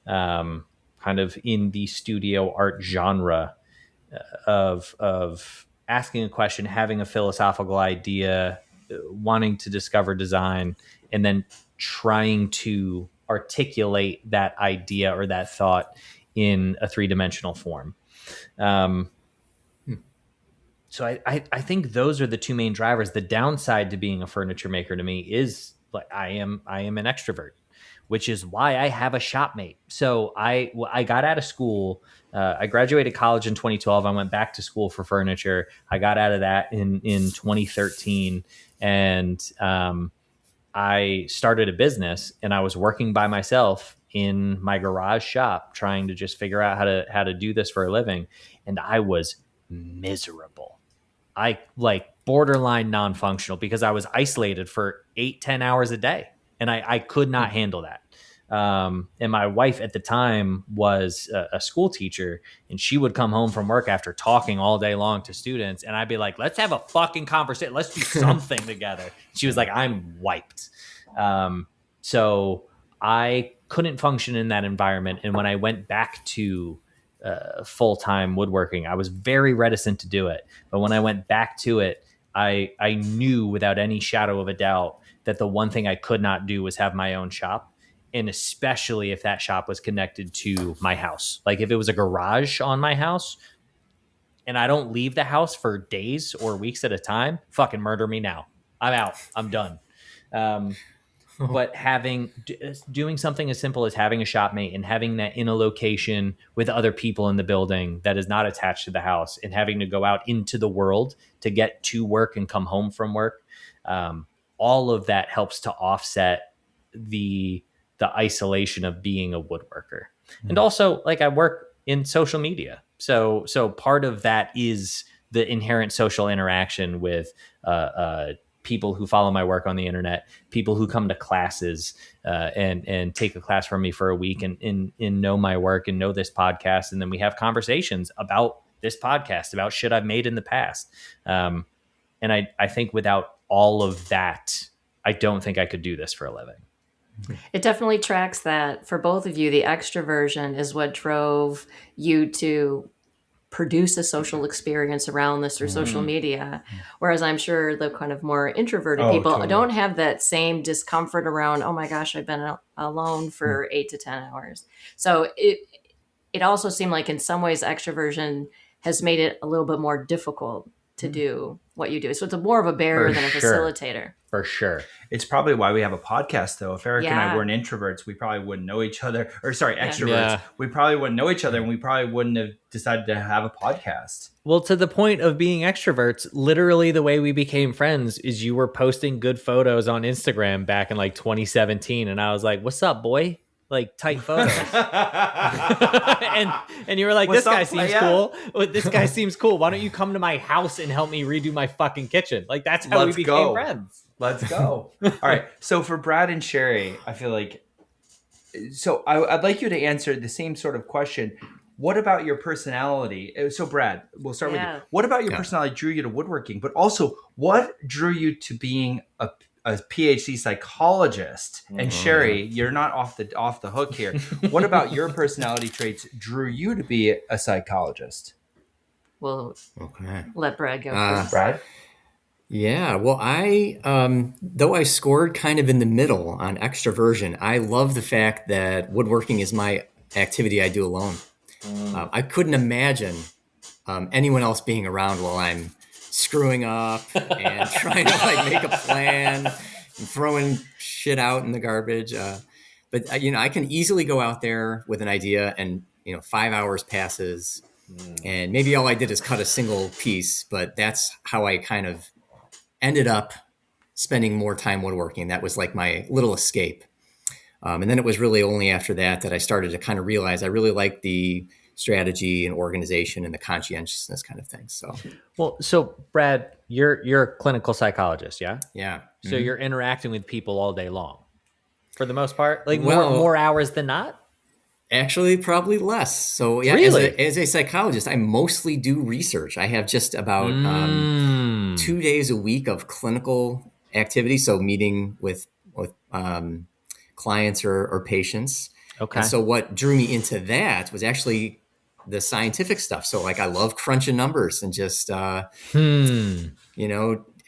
kind of in the studio art genre of asking a question, having a philosophical idea, wanting to discover design, and then trying to articulate that idea or that thought in a three-dimensional form. So I think those are the two main drivers. The downside to being a furniture maker to me is like I am an extrovert, which is why I have a shopmate. So I got out of school. I graduated college in 2012. I went back to school for furniture. I got out of that in 2013, and I started a business. And I was working by myself in my garage shop, trying to just figure out how to do this for a living. And I was miserable. I like borderline non-functional because I was isolated for 8-10 hours a day, and I could not handle that. And my wife at the time was a school teacher, and she would come home from work after talking all day long to students. And I'd be like, let's have a fucking conversation. Let's do something together. She was like, I'm wiped. So I couldn't function in that environment. And when I went back to full-time woodworking, I was very reticent to do it. But when I went back to it, I knew without any shadow of a doubt that the one thing I could not do was have my own shop. And especially if that shop was connected to my house. Like if it was a garage on my house and I don't leave the house for days or weeks at a time, fucking murder me now. I'm out. I'm done. but doing something as simple as having a shopmate and having that in a location with other people in the building that is not attached to the house, and having to go out into the world to get to work and come home from work. All of that helps to offset the isolation of being a woodworker. And also, like, I work in social media. So part of that is the inherent social interaction with people who follow my work on the internet, people who come to classes and take a class from me for a week and know my work and know this podcast. And then we have conversations about this podcast, about shit I've made in the past. And I think without all of that, I don't think I could do this for a living. It definitely tracks that for both of you. The extroversion is what drove you to produce a social experience around this through social media. Whereas I'm sure the kind of more introverted people totally. don't have that same discomfort around, oh my gosh, I've been alone for 8 to 10 hours. So it also seemed like in some ways extroversion has made it a little bit more difficult to do what you do. So it's more of a barrier than a facilitator. For sure. It's probably why we have a podcast, though. If Eric and I Yeah. weren't introverts, we probably wouldn't know each other. Or sorry, extroverts. Yeah. We probably wouldn't know each other, and we probably wouldn't have decided to have a podcast. Well, to the point of being extroverts, literally the way we became friends is you were posting good photos on Instagram back in like 2017. And I was like, what's up, boy? Like, tight photos. and you were like, What's this guy up, seems playa? cool. This guy seems cool. Why don't you come to my house and help me redo my fucking kitchen? Like, that's how Let's we became go. friends. Let's go. All right. So for Brad and Sherry, I feel like, so I'd like you to answer the same sort of question. What about your personality? So Brad, we'll start with you. What about your personality drew you to woodworking? But also, what drew you to being a PhD psychologist? And Sherry, you're not off the hook here. What about your personality traits drew you to be a psychologist? Well, Okay. let Brad go first. Brad? Yeah, well, though I scored kind of in the middle on extroversion, I love the fact that woodworking is my activity I do alone. I couldn't imagine anyone else being around while I'm screwing up and trying to like make a plan and throwing shit out in the garbage. But I can easily go out there with an idea and 5 hours passes and maybe all I did is cut a single piece, but that's how I kind of ended up spending more time woodworking. That was like my little escape. And then it was really only after that I started to kind of realize I really like the strategy and organization and the conscientiousness kind of thing. So Brad, you're a clinical psychologist, yeah? Yeah. So you're interacting with people all day long for the most part, like Well, more hours than not? Actually, probably less. So yeah, Really? as a psychologist, I mostly do research. I have just about 2 days a week of clinical activity. So meeting with clients or patients. Okay. And so what drew me into that was actually the scientific stuff. So like I love crunching numbers and just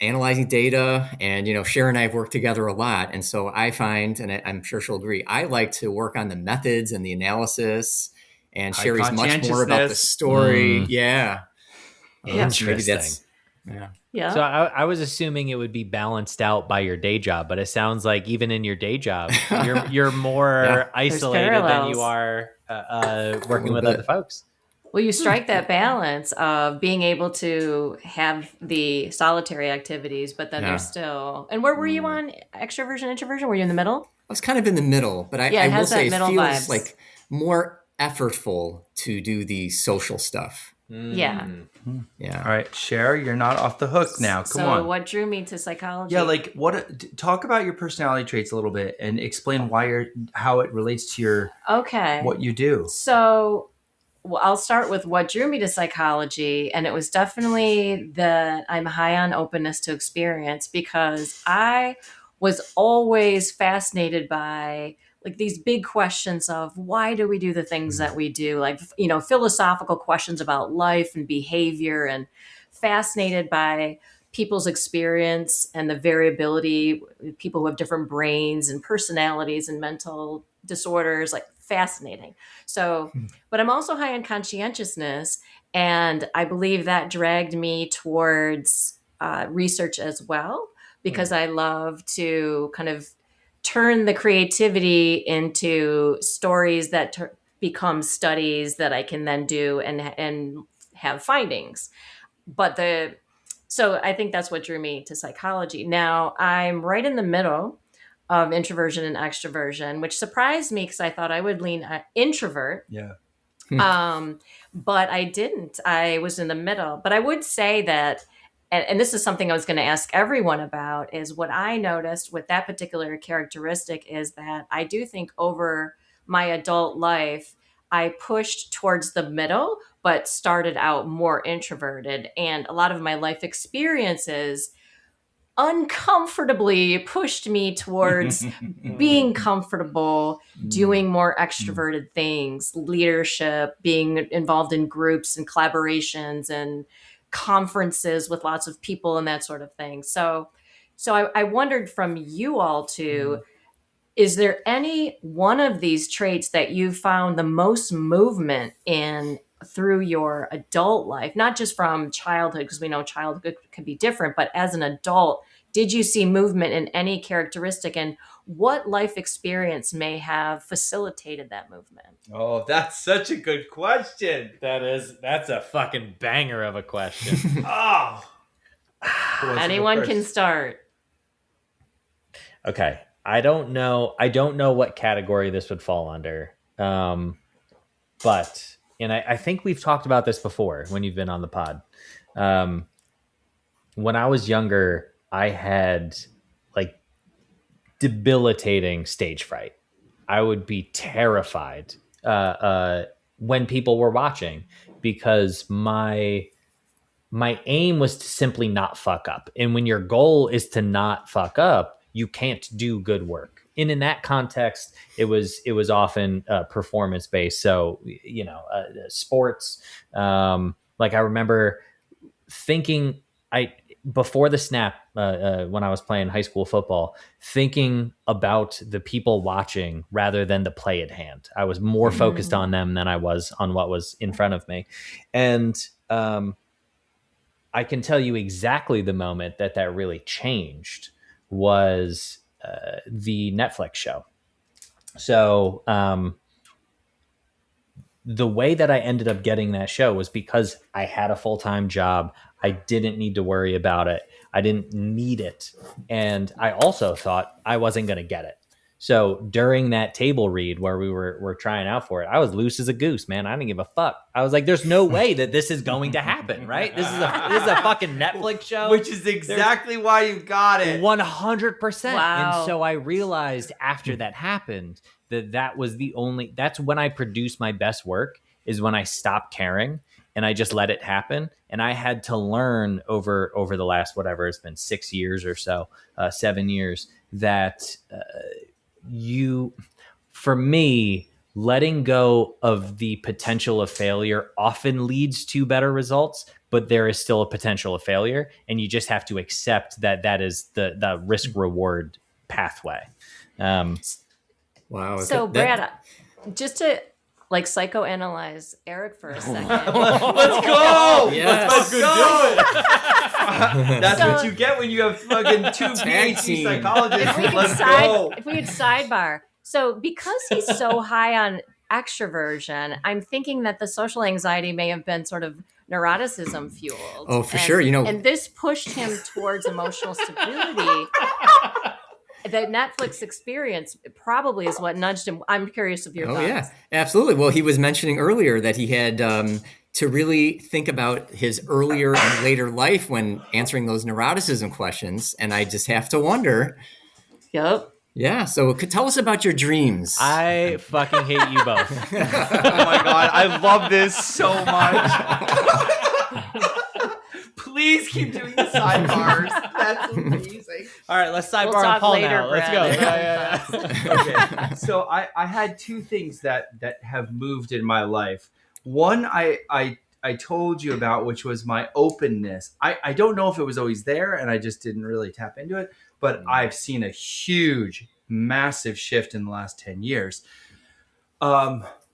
analyzing data. And Sharon and I have worked together a lot, and so I find, and I'm sure she'll agree, I like to work on the methods and the analysis. And High Sherry's much more about the story. Yeah. Interesting. Yeah. So I was assuming it would be balanced out by your day job, but it sounds like even in your day job, you're more isolated than you are working with other folks. Well, you strike that balance of being able to have the solitary activities, but then there's still. And where were you on extroversion, introversion? Were you in the middle? I was kind of in the middle, but I will say it feels like more effortful to do the social stuff. Yeah. Yeah. All right, Sherry, you're not off the hook now. Come on. So what drew me to psychology? Yeah, like talk about your personality traits a little bit and explain how it relates to your what you do. So I'll start with what drew me to psychology, and it was definitely that I'm high on openness to experience, because I was always fascinated by like these big questions of why do we do the things that we do, like philosophical questions about life and behavior, and fascinated by people's experience and the variability, people who have different brains and personalities and mental disorders, like fascinating. So, but I'm also high on conscientiousness, and I believe that dragged me towards research as well, because I love to kind of turn the creativity into stories that become studies that I can then do and have findings. So I think that's what drew me to psychology. Now I'm right in the middle of introversion and extroversion, which surprised me because I thought I would lean introvert. Yeah. But I didn't. I was in the middle. But I would say that, and this is something I was going to ask everyone about, is what I noticed with that particular characteristic is that I do think over my adult life, I pushed towards the middle, but started out more introverted. And a lot of my life experiences uncomfortably pushed me towards being comfortable, doing more extroverted things, leadership, being involved in groups and collaborations and conferences with lots of people and that sort of thing. So I wondered from you all too, is there any one of these traits that you found the most movement in through your adult life, not just from childhood, because we know childhood can be different, but as an adult, did you see movement in any characteristic, and what life experience may have facilitated that movement? Oh, that's such a good question. That's a fucking banger of a question. Oh. Anyone can start. Okay. I don't know what category this would fall under. But, and I think we've talked about this before when you've been on the pod. When I was younger, I had like debilitating stage fright. I would be terrified when people were watching, because my aim was to simply not fuck up. And when your goal is to not fuck up, you can't do good work. And in that context, it was often performance based. So, sports. Like I remember thinking before the snap, when I was playing high school football, thinking about the people watching rather than the play at hand. I was more focused on them than I was on what was in front of me. And I can tell you exactly the moment that really changed was the Netflix show. So the way that I ended up getting that show was because I had a full-time job. I didn't need to worry about it. I didn't need it. And I also thought I wasn't going to get it. So during that table read where we were trying out for it, I was loose as a goose, man. I didn't give a fuck. I was like, there's no way that this is going to happen, right? This is a fucking Netflix show. Which is exactly why you got it. 100%. Wow. And so I realized after that happened that's when I produce my best work, is when I stopped caring and I just let it happen. And I had to learn over the last, whatever, it's been 6 years or so, 7 years, that for me, letting go of the potential of failure often leads to better results, but there is still a potential of failure. And you just have to accept that is the risk reward pathway. Wow. So Brad, just to psychoanalyze Eric for a second. Let's go. Yes. Let's go. That's what you get when you have fucking two Tag PhD team. psychologists. If we could sidebar. So because he's so high on extroversion, I'm thinking that the social anxiety may have been sort of neuroticism fueled. Oh, for sure. And this pushed him towards emotional stability. The Netflix experience probably is what nudged him. I'm curious of your thoughts. Oh, yeah, absolutely. Well, he was mentioning earlier that he had to really think about his earlier and later life when answering those neuroticism questions. And I just have to wonder. Yep. Yeah. So tell us about your dreams. I fucking hate you both. Oh my God. I love this so much. Please keep doing the sidebars. That's amazing. All right, let's sidebar We'll on Paul later, now. Let's go. Brad. Yeah. Okay. So I had two things that have moved in my life. One I told you about, which was my openness. I don't know if it was always there and I just didn't really tap into it, but I've seen a huge, massive shift in the last 10 years.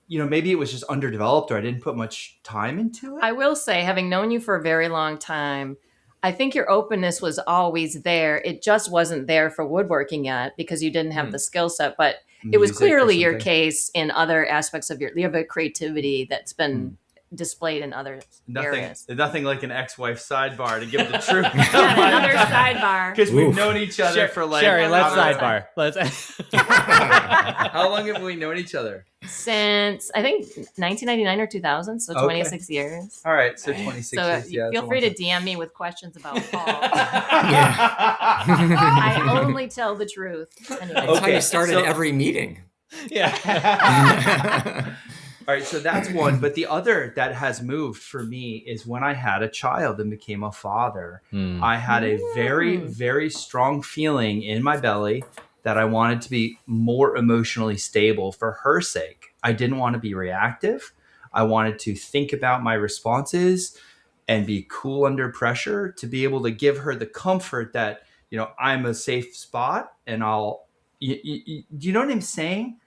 Maybe it was just underdeveloped or I didn't put much time into it. I will say, having known you for a very long time, I think your openness was always there. It just wasn't there for woodworking yet because you didn't have the skill set. But it was Music or clearly your something. case in other aspects of you have a creativity that's been displayed in other areas. Nothing like an ex-wife sidebar to give the truth. Another sidebar. Because we've known each other for like... Sherry, let's sidebar. How long have we known each other? Since, I think, 1999 or 2000, so 26 years. All right, so 26 So years. Yeah, feel free to DM me with questions about Paul. Yeah. I only tell the truth. Anyway. That's how you started every meeting. Yeah. All right, so that's one. But the other that has moved for me is when I had a child and became a father. I had a very, very strong feeling in my belly that I wanted to be more emotionally stable for her sake. I didn't want to be reactive. I wanted to think about my responses and be cool under pressure to be able to give her the comfort that, I'm a safe spot and you know what I'm saying?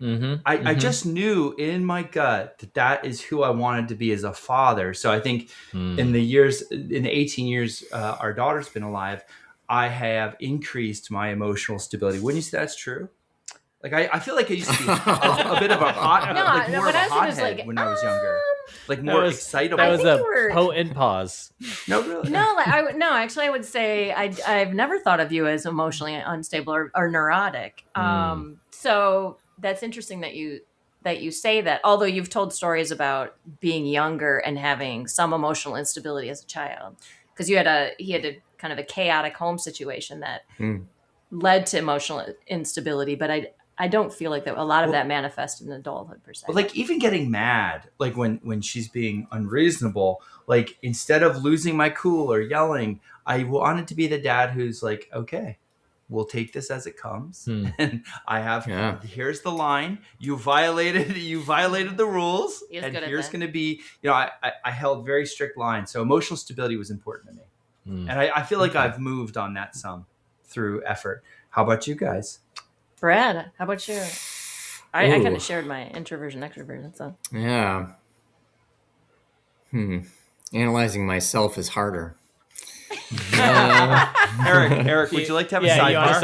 I just knew in my gut that is who I wanted to be as a father. So I think in the 18 years our daughter's been alive, I have increased my emotional stability. Wouldn't you say that's true? Like I feel like I used to be a bit of a hothead when I was younger. Like more excitable. That was a potent pause. No, really. No, actually, I would say I've never thought of you as emotionally unstable or neurotic. So that's interesting that you say that. Although you've told stories about being younger and having some emotional instability as a child, because he had a kind of a chaotic home situation that led to emotional instability. But I don't feel like that a lot of that manifested in adulthood per se. But like even getting mad, like when she's being unreasonable, like instead of losing my cool or yelling, I wanted to be the dad who's like, okay, we'll take this as it comes. And I have, here's the line. You violated the rules. And here's going to be, I held very strict lines. So emotional stability was important to me. And I feel like I've moved on that some through effort. How about you guys? Brad, how about you? I kind of shared my introversion, extroversion. So. Yeah. Analyzing myself is harder. Eric, would you like to have a sidebar? You want a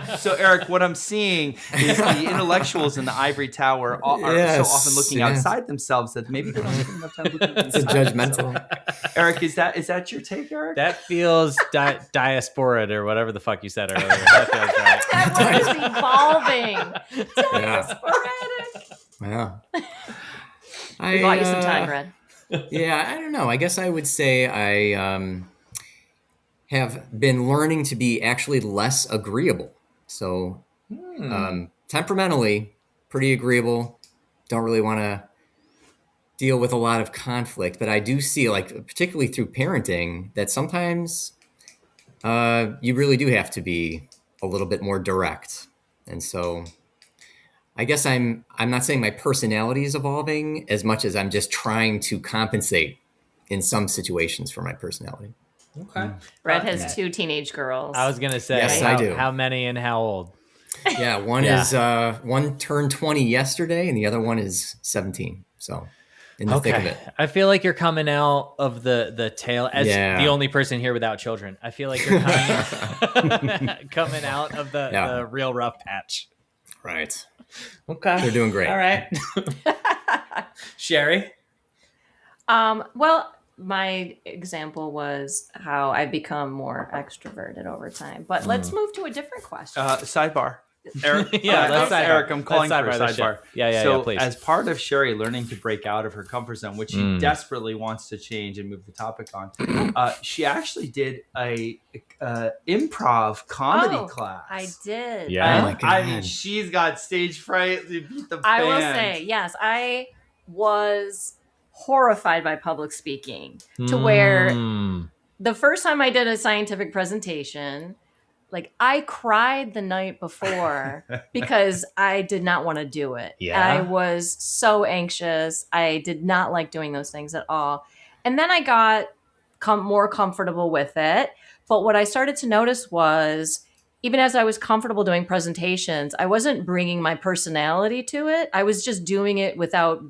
sidebar? So, Eric, what I'm seeing is the intellectuals in the ivory tower are so often looking outside themselves that maybe they don't have enough time looking inside. It's judgmental. Eric, is that your take, Eric? That feels diasporid or whatever the fuck you said earlier. That feels right. That word is evolving. Diasporic. Yeah. We bought you some time, Brad. Yeah, I don't know. I guess I would say I have been learning to be actually less agreeable. So temperamentally, pretty agreeable. Don't really want to deal with a lot of conflict. But I do see, like, particularly through parenting, that sometimes you really do have to be a little bit more direct. And so I guess I'm not saying my personality is evolving as much as I'm just trying to compensate in some situations for my personality. Okay. Brad has 2 teenage girls. I was going to say, yes, I do. How many and how old? Yeah, one turned 20 yesterday and the other one is 17. So in the thick of it. I feel like you're coming out of the tail as the only person here without children. I feel like you're coming out of the real rough patch. Right. Okay. They're doing great. All right. Sherry? Well, my example was how I've become more extroverted over time. But let's move to a different question. Sidebar. Eric, let's Eric, I'm calling for a sidebar. Yeah, please. As part of Sherry learning to break out of her comfort zone, which she desperately wants to change and move the topic on, she actually did a improv comedy class. I did. Yeah. Oh my God. I mean, she's got stage fright. Beat the I band. will say, yes, I was horrified by public speaking to where the first time I did a scientific presentation, like I cried the night before because I did not want to do it. Yeah. I was so anxious. I did not like doing those things at all. And then I got more comfortable with it. But what I started to notice was, even as I was comfortable doing presentations, I wasn't bringing my personality to it. I was just doing it without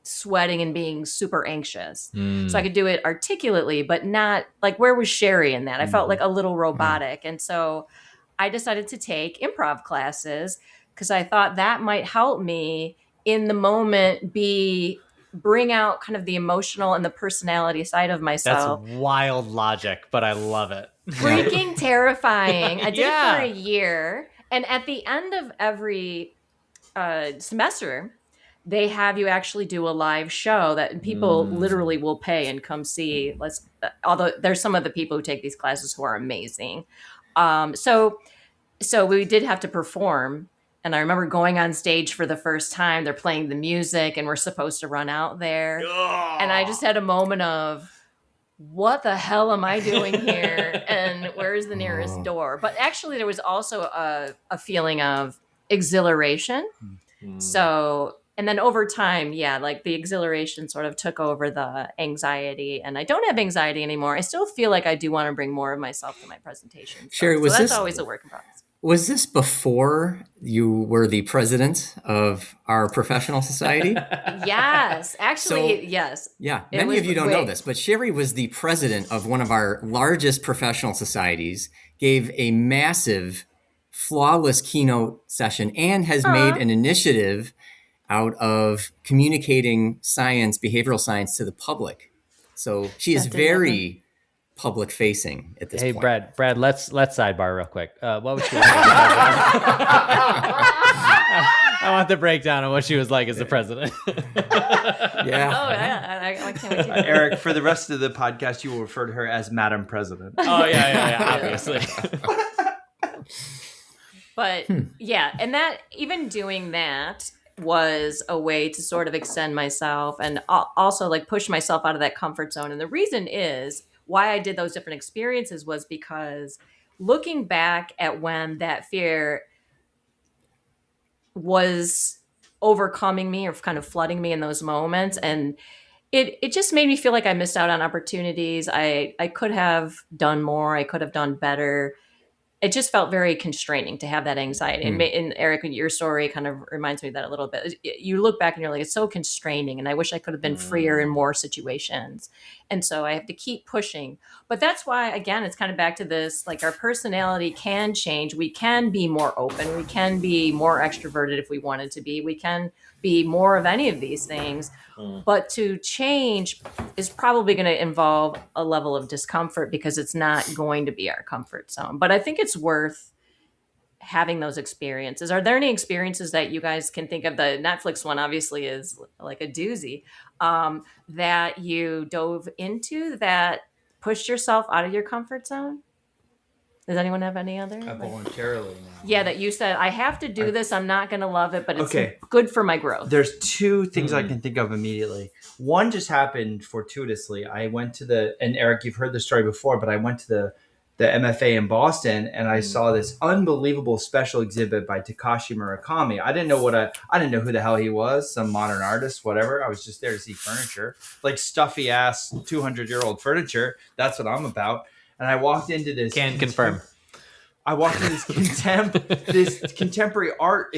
sweating and being super anxious. So I could do it articulately, but not like, where was Sherry in that? I felt like a little robotic. And so I decided to take improv classes because I thought that might help me in the moment bring out kind of the emotional and the personality side of myself. That's wild logic, but I love it. Freaking terrifying. I did it for a year. And at the end of every semester, they have you actually do a live show that people literally will pay and come see. Although there's some of the people who take these classes who are amazing. So we did have to perform. And I remember going on stage for the first time. They're playing the music and we're supposed to run out there. And I just had a moment of, what the hell am I doing here? And where's the nearest door? But actually there was also a feeling of exhilaration. So, and then over time, like the exhilaration sort of took over the anxiety, and I don't have anxiety anymore. I still feel like I do want to bring more of myself to my presentation. Sherry, so that's always a work in progress. Was this before you were the president of our professional society? Yes, actually, yes. Yeah, many of you don't know this, but Sherry was the president of one of our largest professional societies, gave a massive, flawless keynote session, and has made an initiative out of communicating science, behavioral science, to the public. So she is very public facing at this point. Hey, Brad, let's sidebar real quick. What was she like? I want the breakdown of what she was like as the president. I can't wait to Eric, for the rest of the podcast, you will refer to her as Madam President. Oh, yeah, obviously. But and that, even doing that was a way to sort of extend myself and also like push myself out of that comfort zone. And the reason is why I did those different experiences was because looking back at when that fear was overcoming me or kind of flooding me in those moments, and it just made me feel like I missed out on opportunities. I could have done more. I could have done better. It just felt very constraining to have that anxiety. And Eric, your story kind of reminds me of that a little bit. You look back and you're like, it's so constraining. And I wish I could have been freer in more situations. And so I have to keep pushing. But that's why, again, it's kind of back to this, like our personality can change. We can be more open. We can be more extroverted if we wanted to be. We can be more of any of these things. But to change is probably going to involve a level of discomfort because it's not going to be our comfort zone. But I think it's worth having those experiences. Are there any experiences that you guys can think of? The Netflix one obviously is like a doozy, that you dove into that pushed yourself out of your comfort zone? Does anyone have any other? Voluntarily now. Yeah, that you said, I have to do this. I'm not going to love it, but it's good for my growth. There's two things I can think of immediately. One just happened fortuitously. I went to and Eric, you've heard the story before, but I went to the MFA in Boston and I saw this unbelievable special exhibit by Takashi Murakami. I didn't know who the hell he was, some modern artist, whatever. I was just there to see furniture, like stuffy ass 200-year-old furniture. That's what I'm about. And I walked into this. Can confirm. I walked into this contemporary art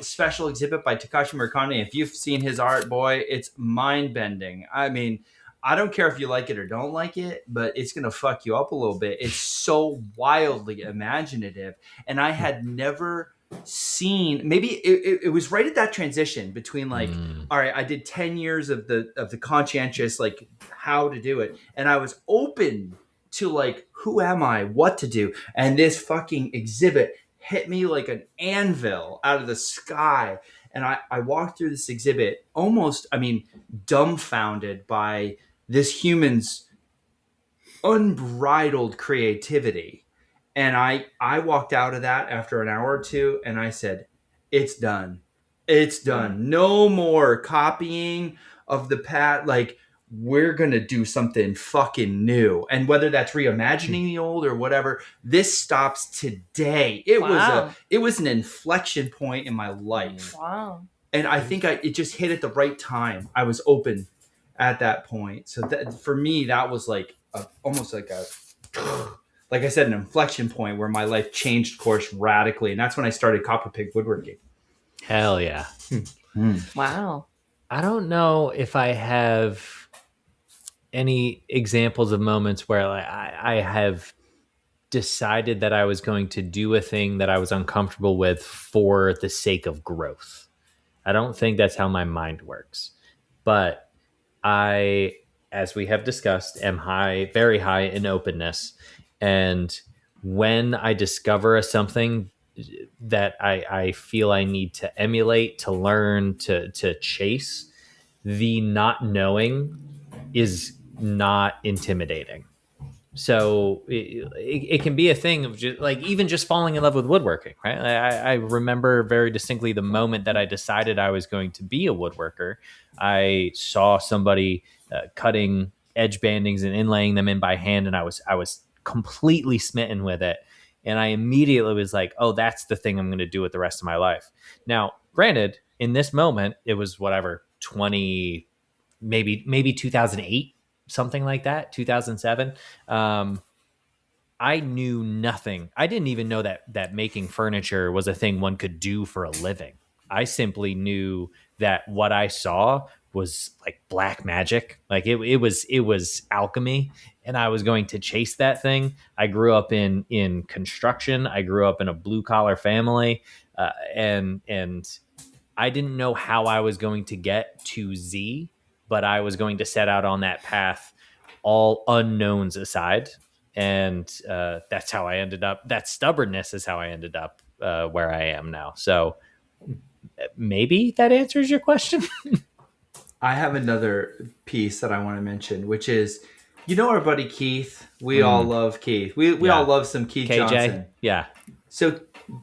special exhibit by Takashi Murakami. If you've seen his art, boy, it's mind-bending. I mean, I don't care if you like it or don't like it, but it's going to fuck you up a little bit. It's so wildly imaginative. And I had never seen, maybe it was right at that transition between like, all right, I did 10 years of the conscientious, like how to do it. And I was open to like, who am I, what to do? And this fucking exhibit hit me like an anvil out of the sky. And I walked through this exhibit almost, dumbfounded by this human's unbridled creativity. And I walked out of that after an hour or two and I said, it's done. It's done. No more copying of the past. Like, we're going to do something fucking new. And whether that's reimagining the old or whatever, this stops today. It was an inflection point in my life. Wow. And I think it just hit at the right time. I was open at that point. So for me, that was like almost like I said, an inflection point where my life changed course radically. And that's when I started Copper Pig Woodworking. Hell yeah. Wow. I don't know if I have any examples of moments where like, I have decided that I was going to do a thing that I was uncomfortable with for the sake of growth. I don't think that's how my mind works. But I, as we have discussed, am very high in openness. And when I discover something that I feel I need to emulate, to learn, to chase, the not knowing is not intimidating. So it can be a thing of just like even just falling in love with woodworking, right? I remember very distinctly the moment that I decided I was going to be a woodworker. I saw somebody cutting edge bandings and inlaying them in by hand, and I was completely smitten with it. And I immediately was like, "Oh, that's the thing I'm going to do with the rest of my life." Now, granted, in this moment, it was whatever 20, maybe 2008. Something like that, 2007. I knew nothing. I didn't even know that making furniture was a thing one could do for a living. I simply knew that what I saw was like black magic. Like it was alchemy, and I was going to chase that thing. I grew up in construction. I grew up in a blue collar family, and I didn't know how I was going to get to Z, but I was going to set out on that path, all unknowns aside. And that's how I ended up. That stubbornness is how I ended up where I am now. So maybe that answers your question. I have another piece that I want to mention, which is, our buddy Keith. We all love Keith. We all love some Keith KJ. Johnson. Yeah. So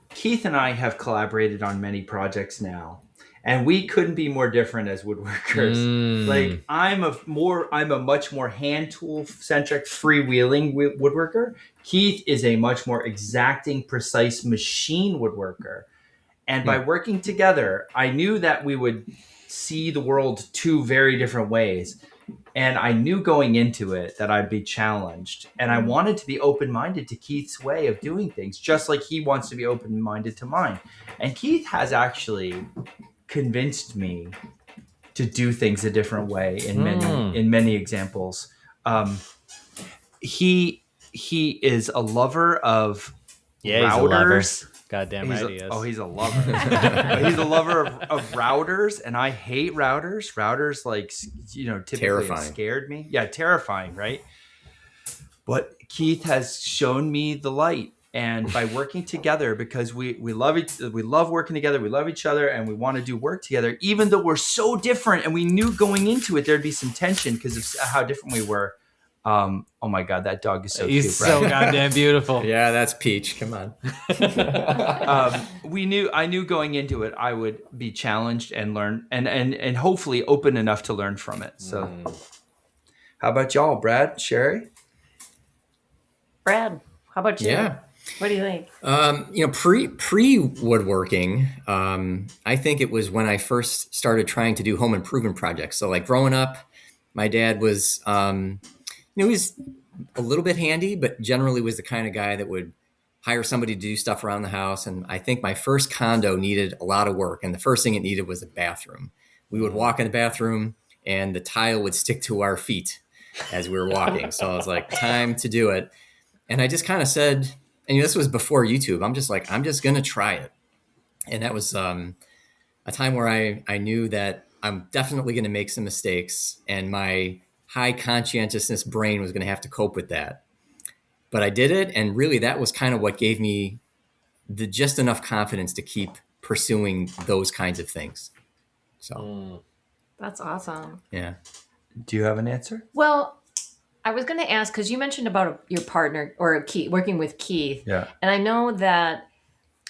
Keith and I have collaborated on many projects now, and we couldn't be more different as woodworkers. Like I'm a much more hand tool centric, freewheeling woodworker. Keith is a much more exacting, precise machine woodworker. And by working together, I knew that we would see the world two very different ways. And I knew going into it that I'd be challenged. And I wanted to be open-minded to Keith's way of doing things, just like he wants to be open-minded to mine. And Keith has actually convinced me to do things a different way in many examples. He is a lover of routers. Goddamn right he is. He's a lover. He's a lover of routers, and I hate routers. Routers, typically Terrifying. Scared me. Yeah, terrifying, right? But Keith has shown me the light, and by working together, because we love working together, we love each other, and we want to do work together, even though we're so different. And we knew going into it there'd be some tension because of how different we were. Oh my God, that dog is so cute. He's so goddamn beautiful. Yeah, that's Peach. Come on. I knew going into it I would be challenged and learn and hopefully open enough to learn from it. So how about y'all, Brad, Sherry? Brad, how about you? Yeah. What do you think? Pre woodworking, I think it was when I first started trying to do home improvement projects. So like growing up, my dad was, he was a little bit handy, but generally was the kind of guy that would hire somebody to do stuff around the house. And I think my first condo needed a lot of work. And the first thing it needed was a bathroom. We would walk in the bathroom and the tile would stick to our feet as we were walking. So I was like, time to do it. And I just kind of said, and this was before YouTube, I'm just going to try it. And that was a time where I knew that I'm definitely going to make some mistakes, and my high conscientiousness brain was going to have to cope with that. But I did it, and really that was kind of what gave me just enough confidence to keep pursuing those kinds of things. So That's awesome. Yeah. Do you have an answer? Well, I was going to ask, because you mentioned about your partner or Keith, working with Keith. Yeah. And I know that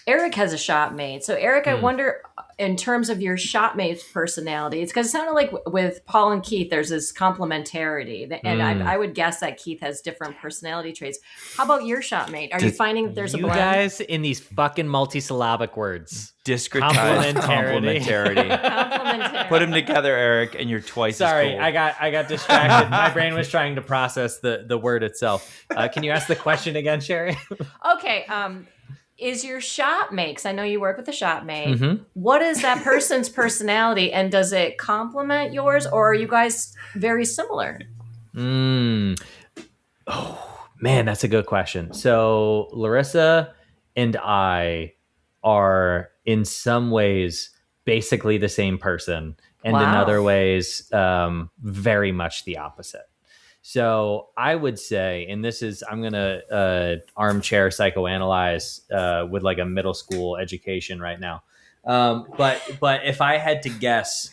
Eric has a shopmate. So Eric, I wonder, in terms of your shopmate's personality, it's because it sounded like with Paul and Keith, there's this complementarity. And I would guess that Keith has different personality traits. How about your shopmate? Are you finding that there's a blend? You guys in these fucking multisyllabic words. Discretized Complementarity. Complementarity. Put them together, Eric, and you're twice as cool. I got distracted. My brain was trying to process the word itself. Can you ask the question again, Sherry? Okay. is your shopmate, 'cause I know you work with a shopmate. Mhm. What is that person's personality, and does it complement yours, or are you guys very similar? Oh, man, that's a good question. So Larissa and I are in some ways basically the same person, and in Wow. other ways, very much the opposite. So I would say, and this is, I'm going to armchair psychoanalyze with like a middle school education right now. But if I had to guess,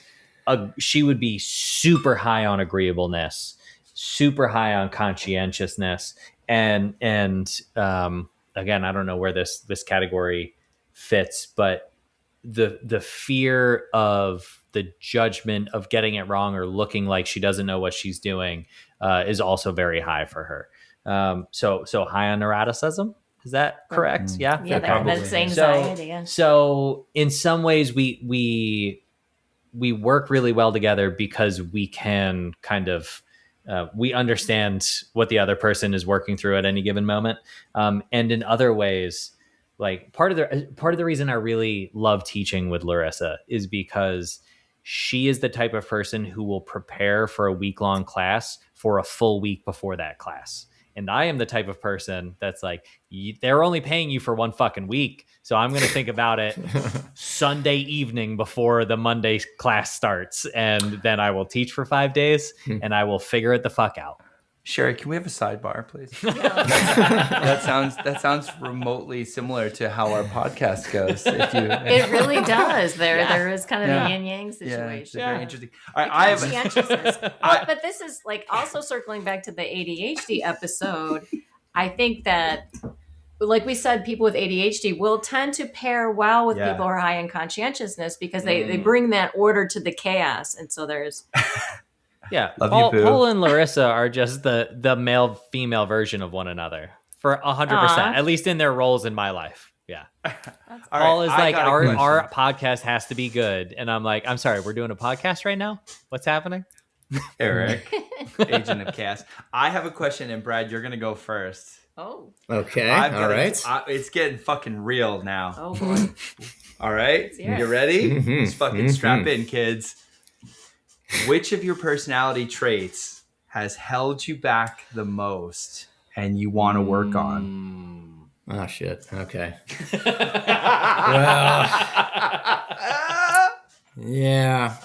she would be super high on agreeableness, super high on conscientiousness, and again, I don't know where this category fits, but the fear of the judgment of getting it wrong or looking like she doesn't know what she's doing is also very high for her. So high on neuroticism. Is that correct? Yeah. Yeah, Okay. that's anxiety. Yeah. So in some ways we work really well together because we can kind of we understand what the other person is working through at any given moment, and in other ways, like part of the reason I really love teaching with Larissa is because she is the type of person who will prepare for a week-long class for a full week before that class. And I am the type of person that's like, they're only paying you for one fucking week. So I'm going to think about it Sunday evening before the Monday class starts. And then I will teach for 5 days and I will figure it the fuck out. Sherry, can we have a sidebar, please? That sounds remotely similar to how our podcast goes. It really does. There is kind of a yin yang situation. Yeah, it's very interesting. All right, conscientiousness. But this is like also circling back to the ADHD episode. I think that, like we said, people with ADHD will tend to pair well with people who are high in conscientiousness because they bring that order to the chaos, and so there's. Yeah, Paul and Larissa are just the male-female version of one another for 100%, at least in their roles in my life. Yeah. Paul is like, our podcast has to be good. And I'm like, I'm sorry, we're doing a podcast right now? What's happening? Eric, agent of chaos. I have a question, and Brad, you're going to go first. Oh. Okay, all right. It's getting fucking real now. Oh, boy. All right? You ready? Mm-hmm. Just fucking strap in, kids. Which of your personality traits has held you back the most and you want to work on? Oh, shit. Okay. Yeah.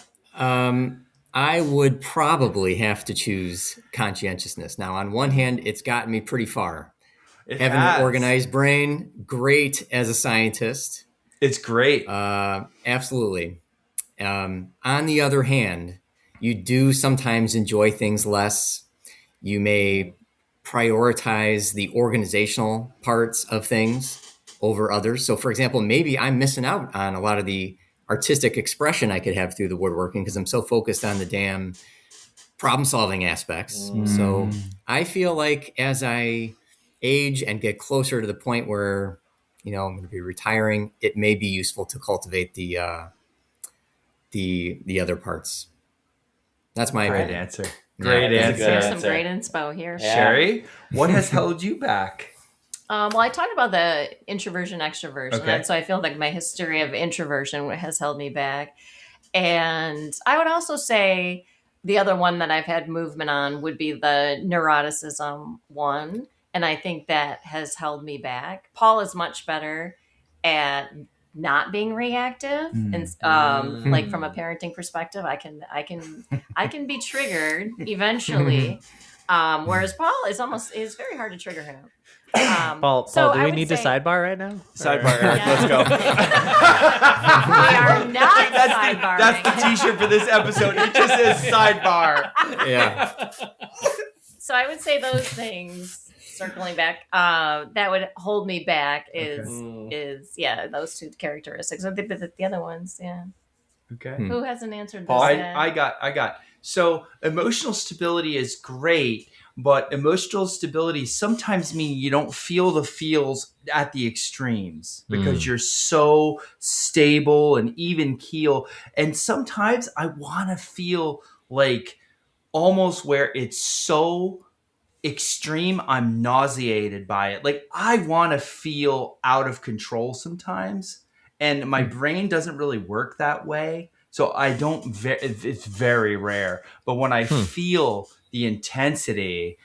I would probably have to choose conscientiousness. Now, on one hand, it's gotten me pretty far. Having an organized brain, great as a scientist. It's great. Absolutely. On the other hand, you do sometimes enjoy things less. You may prioritize the organizational parts of things over others. So, for example, maybe I'm missing out on a lot of the artistic expression I could have through the woodworking because I'm so focused on the damn problem-solving aspects. So I feel like as I age and get closer to the point where, I'm going to be retiring, it may be useful to cultivate the other parts. That's my opinion. Answer. Great answer. There's some great inspo here. Yeah. Sherry, what has held you back? Well, I talked about the introversion, extroversion. Okay. And so I feel like my history of introversion has held me back. And I would also say the other one that I've had movement on would be the neuroticism one. And I think that has held me back. Paul is much better at not being reactive, and like from a parenting perspective, I can be triggered eventually. Whereas Paul is very hard to trigger him. Paul, do we need to sidebar right now? Sidebar, Eric. Let's go. We are not sidebarring. That's the t-shirt for this episode. It just says sidebar. Yeah. So I would say those things. Circling back, that would hold me back is those two characteristics. But the other ones, Okay. Who hasn't answered Paul, this? I got. So emotional stability is great, but emotional stability sometimes means you don't feel the feels at the extremes because you're so stable and even keel. And sometimes I want to feel like almost where it's so extreme, I'm nauseated by it. Like, I want to feel out of control sometimes, and my brain doesn't really work that way. So I don't, it's very rare. But when I feel the intensity,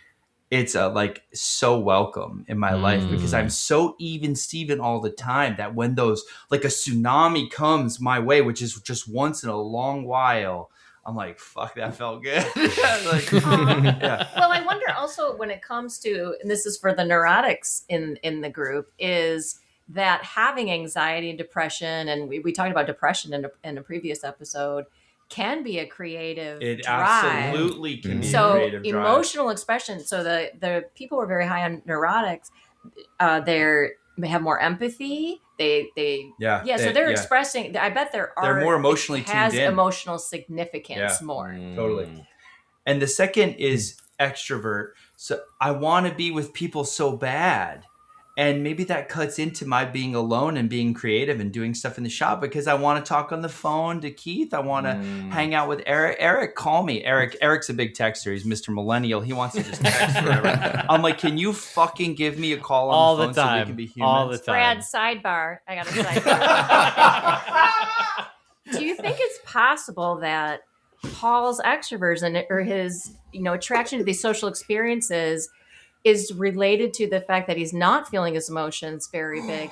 it's like so welcome in my life, because I'm so even Steven all the time that when those, like a tsunami comes my way, which is just once in a long while, I'm like, fuck, that felt good. Like, yeah. Well, I wonder also when it comes to, and this is for the neurotics in the group, is that having anxiety and depression, and we talked about depression in a previous episode, can be a creative It drive. absolutely can be a So creative drive. emotional expression. So the people who are very high on neurotics, they have more empathy. So they're expressing. I bet their art they're more emotionally has tuned in. Emotional significance more. Totally. And the second is extrovert. So I want to be with people so bad. And maybe that cuts into my being alone and being creative and doing stuff in the shop, because I want to talk on the phone to Keith. I want to hang out with Eric. Eric, call me. Eric's a big texter. He's Mr. Millennial. He wants to just text forever. I'm like, can you fucking give me a call on the phone so we can be humans? All the time. Brad, sidebar. I got a sidebar. Do you think it's possible that Paul's extroversion or his, attraction to these social experiences is related to the fact that he's not feeling his emotions very big?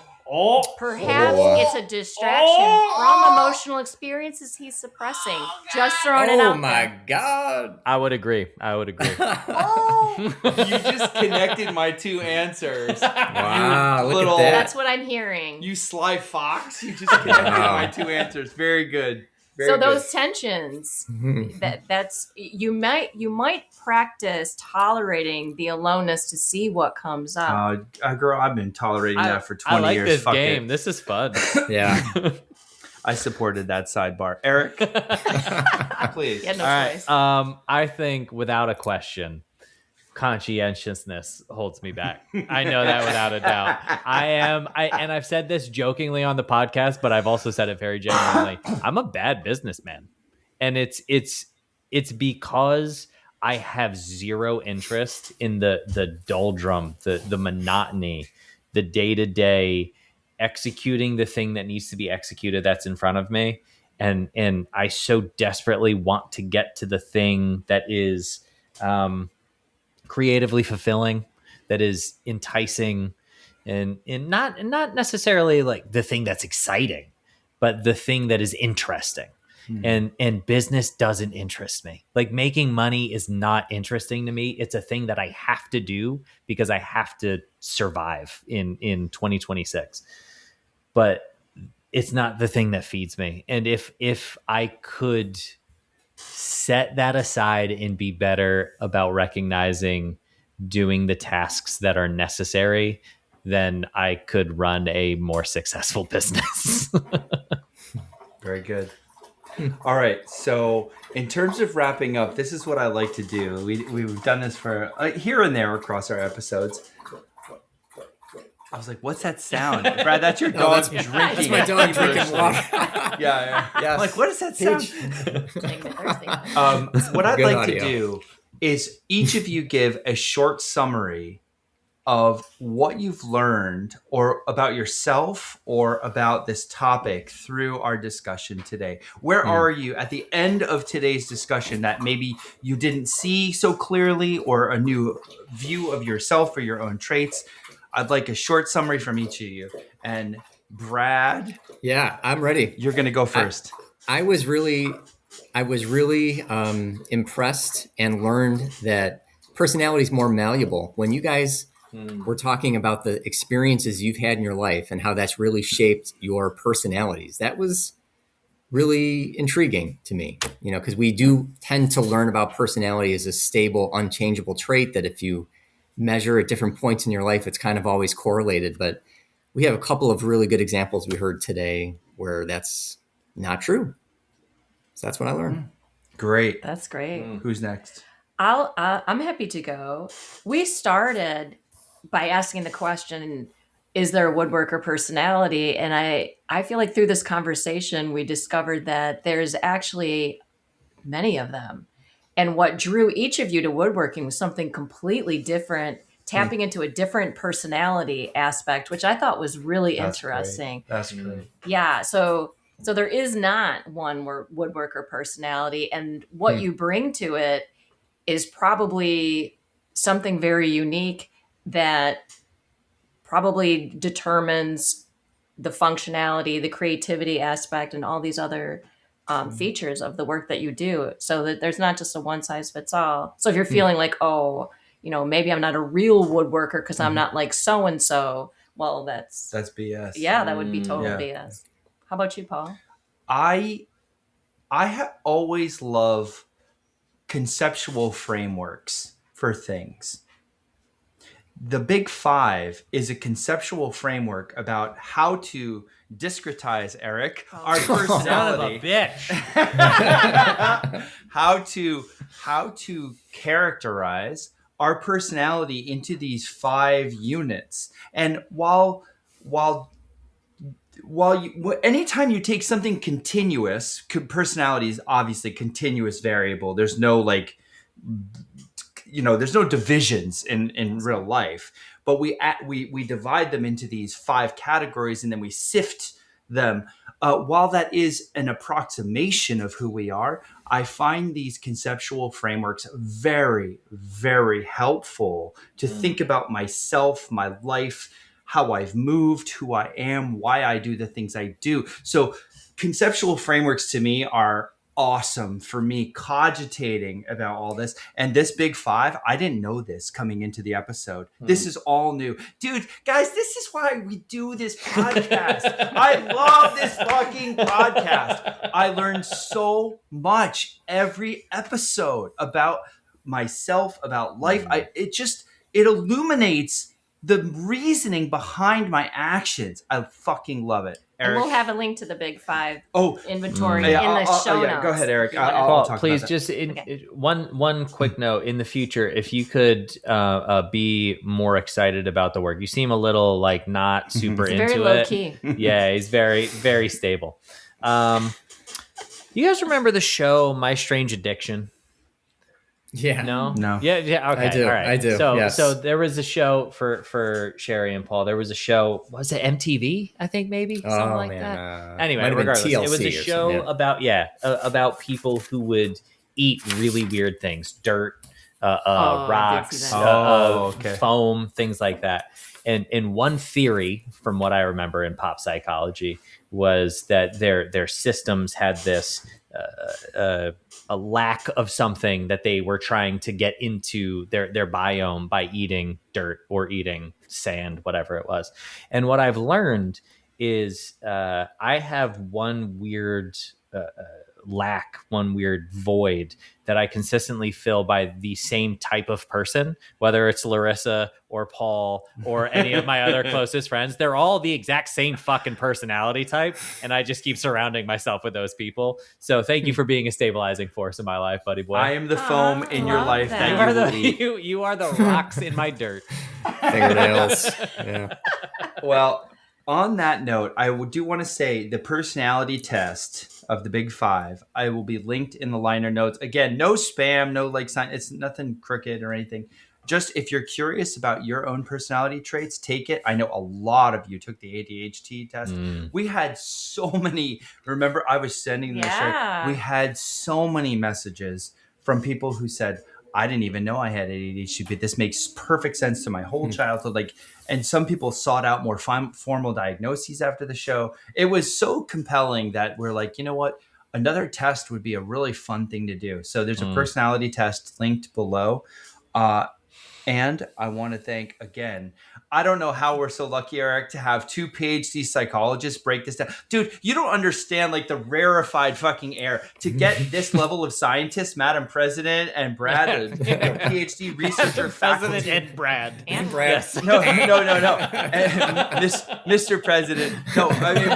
Perhaps it's a distraction from emotional experiences he's suppressing. Just throwing it out there. Oh my God. I would agree. You just connected my two answers. Wow, look at that. That's what I'm hearing. You sly fox. You just connected my two answers. Very good. So those tensions, that's you might practice tolerating the aloneness to see what comes up. Girl, I've been tolerating that for 20 years. I like this Fuck game. it. This is fun. Yeah. I supported that sidebar. Eric, please. Yeah, no choice. I think without a question, conscientiousness holds me back. I know that without a doubt. And I've said this jokingly on the podcast, but I've also said it very genuinely. I'm a bad businessman. And it's because I have zero interest in the doldrum, the monotony, the day-to-day executing the thing that needs to be executed that's in front of me. And I so desperately want to get to the thing that is creatively fulfilling, that is enticing, and not necessarily like the thing that's exciting, but the thing that is interesting. And business doesn't interest me. Like, making money is not interesting to me. It's a thing that I have to do because I have to survive in 2026. But it's not the thing that feeds me. And if I could set that aside and be better about recognizing doing the tasks that are necessary, then I could run a more successful business. Very good. All right. So in terms of wrapping up, this is what I like to do. We've done this for here and there across our episodes. I was like, what's that sound? Brad, that's your dog drinking. That's my dog drinking water. Yeah. Yes. I'm like, what is that sound? What I'd Good like to do is each of you give a short summary of what you've learned or about yourself or about this topic through our discussion today. Where are you at the end of today's discussion that maybe you didn't see so clearly, or a new view of yourself or your own traits? I'd like a short summary from each of you. And Brad, yeah, I'm ready. You're going to go first. I was really impressed and learned that personality is more malleable. When you guys were talking about the experiences you've had in your life and how that's really shaped your personalities, that was really intriguing to me, because we do tend to learn about personality as a stable, unchangeable trait that if you measure at different points in your life, it's kind of always correlated. But we have a couple of really good examples we heard today where that's not true. So that's what I learned. Great. That's great. Who's next? I'm happy to go. We started by asking the question, is there a woodworker personality? And I feel like through this conversation, we discovered that there's actually many of them. And what drew each of you to woodworking was something completely different, tapping into a different personality aspect, which I thought was really interesting. That's great. Yeah. So there is not one woodworker personality, and what you bring to it is probably something very unique that probably determines the functionality, the creativity aspect, and all these other features of the work that you do, so that there's not just a one size fits all. So if you're feeling like, oh, maybe I'm not a real woodworker because I'm not like so and so, well, that's BS. Yeah, that would be total BS. How about you, Paul? I always love conceptual frameworks for things. The Big Five is a conceptual framework about how to discretize, Eric, our personality. Son of a bitch. how to characterize our personality into these 5 units. And while anytime you take something continuous, personality is obviously continuous variable. There's no there's no divisions in real life, but we divide them into these 5 categories, and then we sift them. While that is an approximation of who we are, I find these conceptual frameworks very, very helpful to think about myself, my life, how I've moved, who I am, why I do the things I do. So conceptual frameworks to me are awesome for me cogitating about all this. And this Big Five, I didn't know this coming into the episode. This is all new. Dude, guys, this is why we do this podcast. I love this fucking podcast. I learned so much every episode about myself, about life. It illuminates the reasoning behind my actions. I fucking love it. Eric? And we'll have a link to the Big Five inventory in I'll the show notes. Go ahead, Eric. Paul, talk please, about just one quick note. In the future, if you could be more excited about the work. You seem a little not super into it. Very low key. Yeah, he's very, very stable. You guys remember the show My Strange Addiction? Yeah. No. Yeah. Okay. I do. All right. I do. So, yes. so there was a show for Sherry and Paul. There was a show. Was it MTV? I think maybe something like that. Anyway, regardless, it was a show about people who would eat really weird things, dirt, rocks, foam, things like that. And one theory, from what I remember in pop psychology, was that their systems had this a lack of something that they were trying to get into their biome by eating dirt or eating sand, whatever it was. And what I've learned is I have one weird one weird void that I consistently fill by the same type of person, whether it's Larissa or Paul or any of my other closest friends. They're all the exact same fucking personality type, and I just keep surrounding myself with those people. So thank you for being a stabilizing force in my life, buddy boy. I am the foam in your life that you are the rocks in my dirt. Fingernails. Yeah. Well, on that note, I do want to say the personality test of the Big Five, I will be linked in the liner notes. Again, no spam, no sign. It's nothing crooked or anything. Just if you're curious about your own personality traits, take it. I know a lot of you took the ADHD test. We had so many. Remember, I was sending this. We had so many messages from people who said, I didn't even know I had ADHD, but this makes perfect sense to my whole childhood. And some people sought out more formal diagnoses after the show. It was so compelling that we're like, you know what? Another test would be a really fun thing to do. So there's a personality test linked below. And I want to thank again, I don't know how we're so lucky, Eric, to have 2 PhD psychologists break this down. Dude, you don't understand the rarefied fucking air to get this level of scientists, Madam President and Brad, a PhD researcher, faculty. President and Brad. And Brad. Yes. No. Mr. President. No, I mean,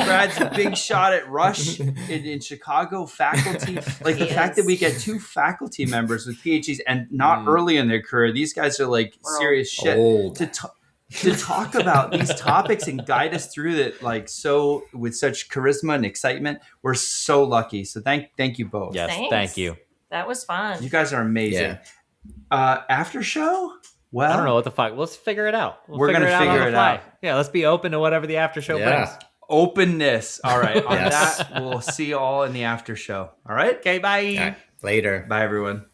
Brad's a big shot at Rush in Chicago faculty. The fact that we get 2 faculty members with PhDs and not early in their career, these guys are serious shit. Old. To talk about these topics and guide us through it so with such charisma and excitement. We're so lucky. So thank you both. Yes, Thanks. thank you. That was fun. You guys are amazing. After show? Well, I don't know what the fuck. Let's figure it out. We're going to figure it out. Yeah, let's be open to whatever the after show brings. Openness. All right. On that, we'll see you all in the after show. All right. Okay, bye. Later. Bye, everyone.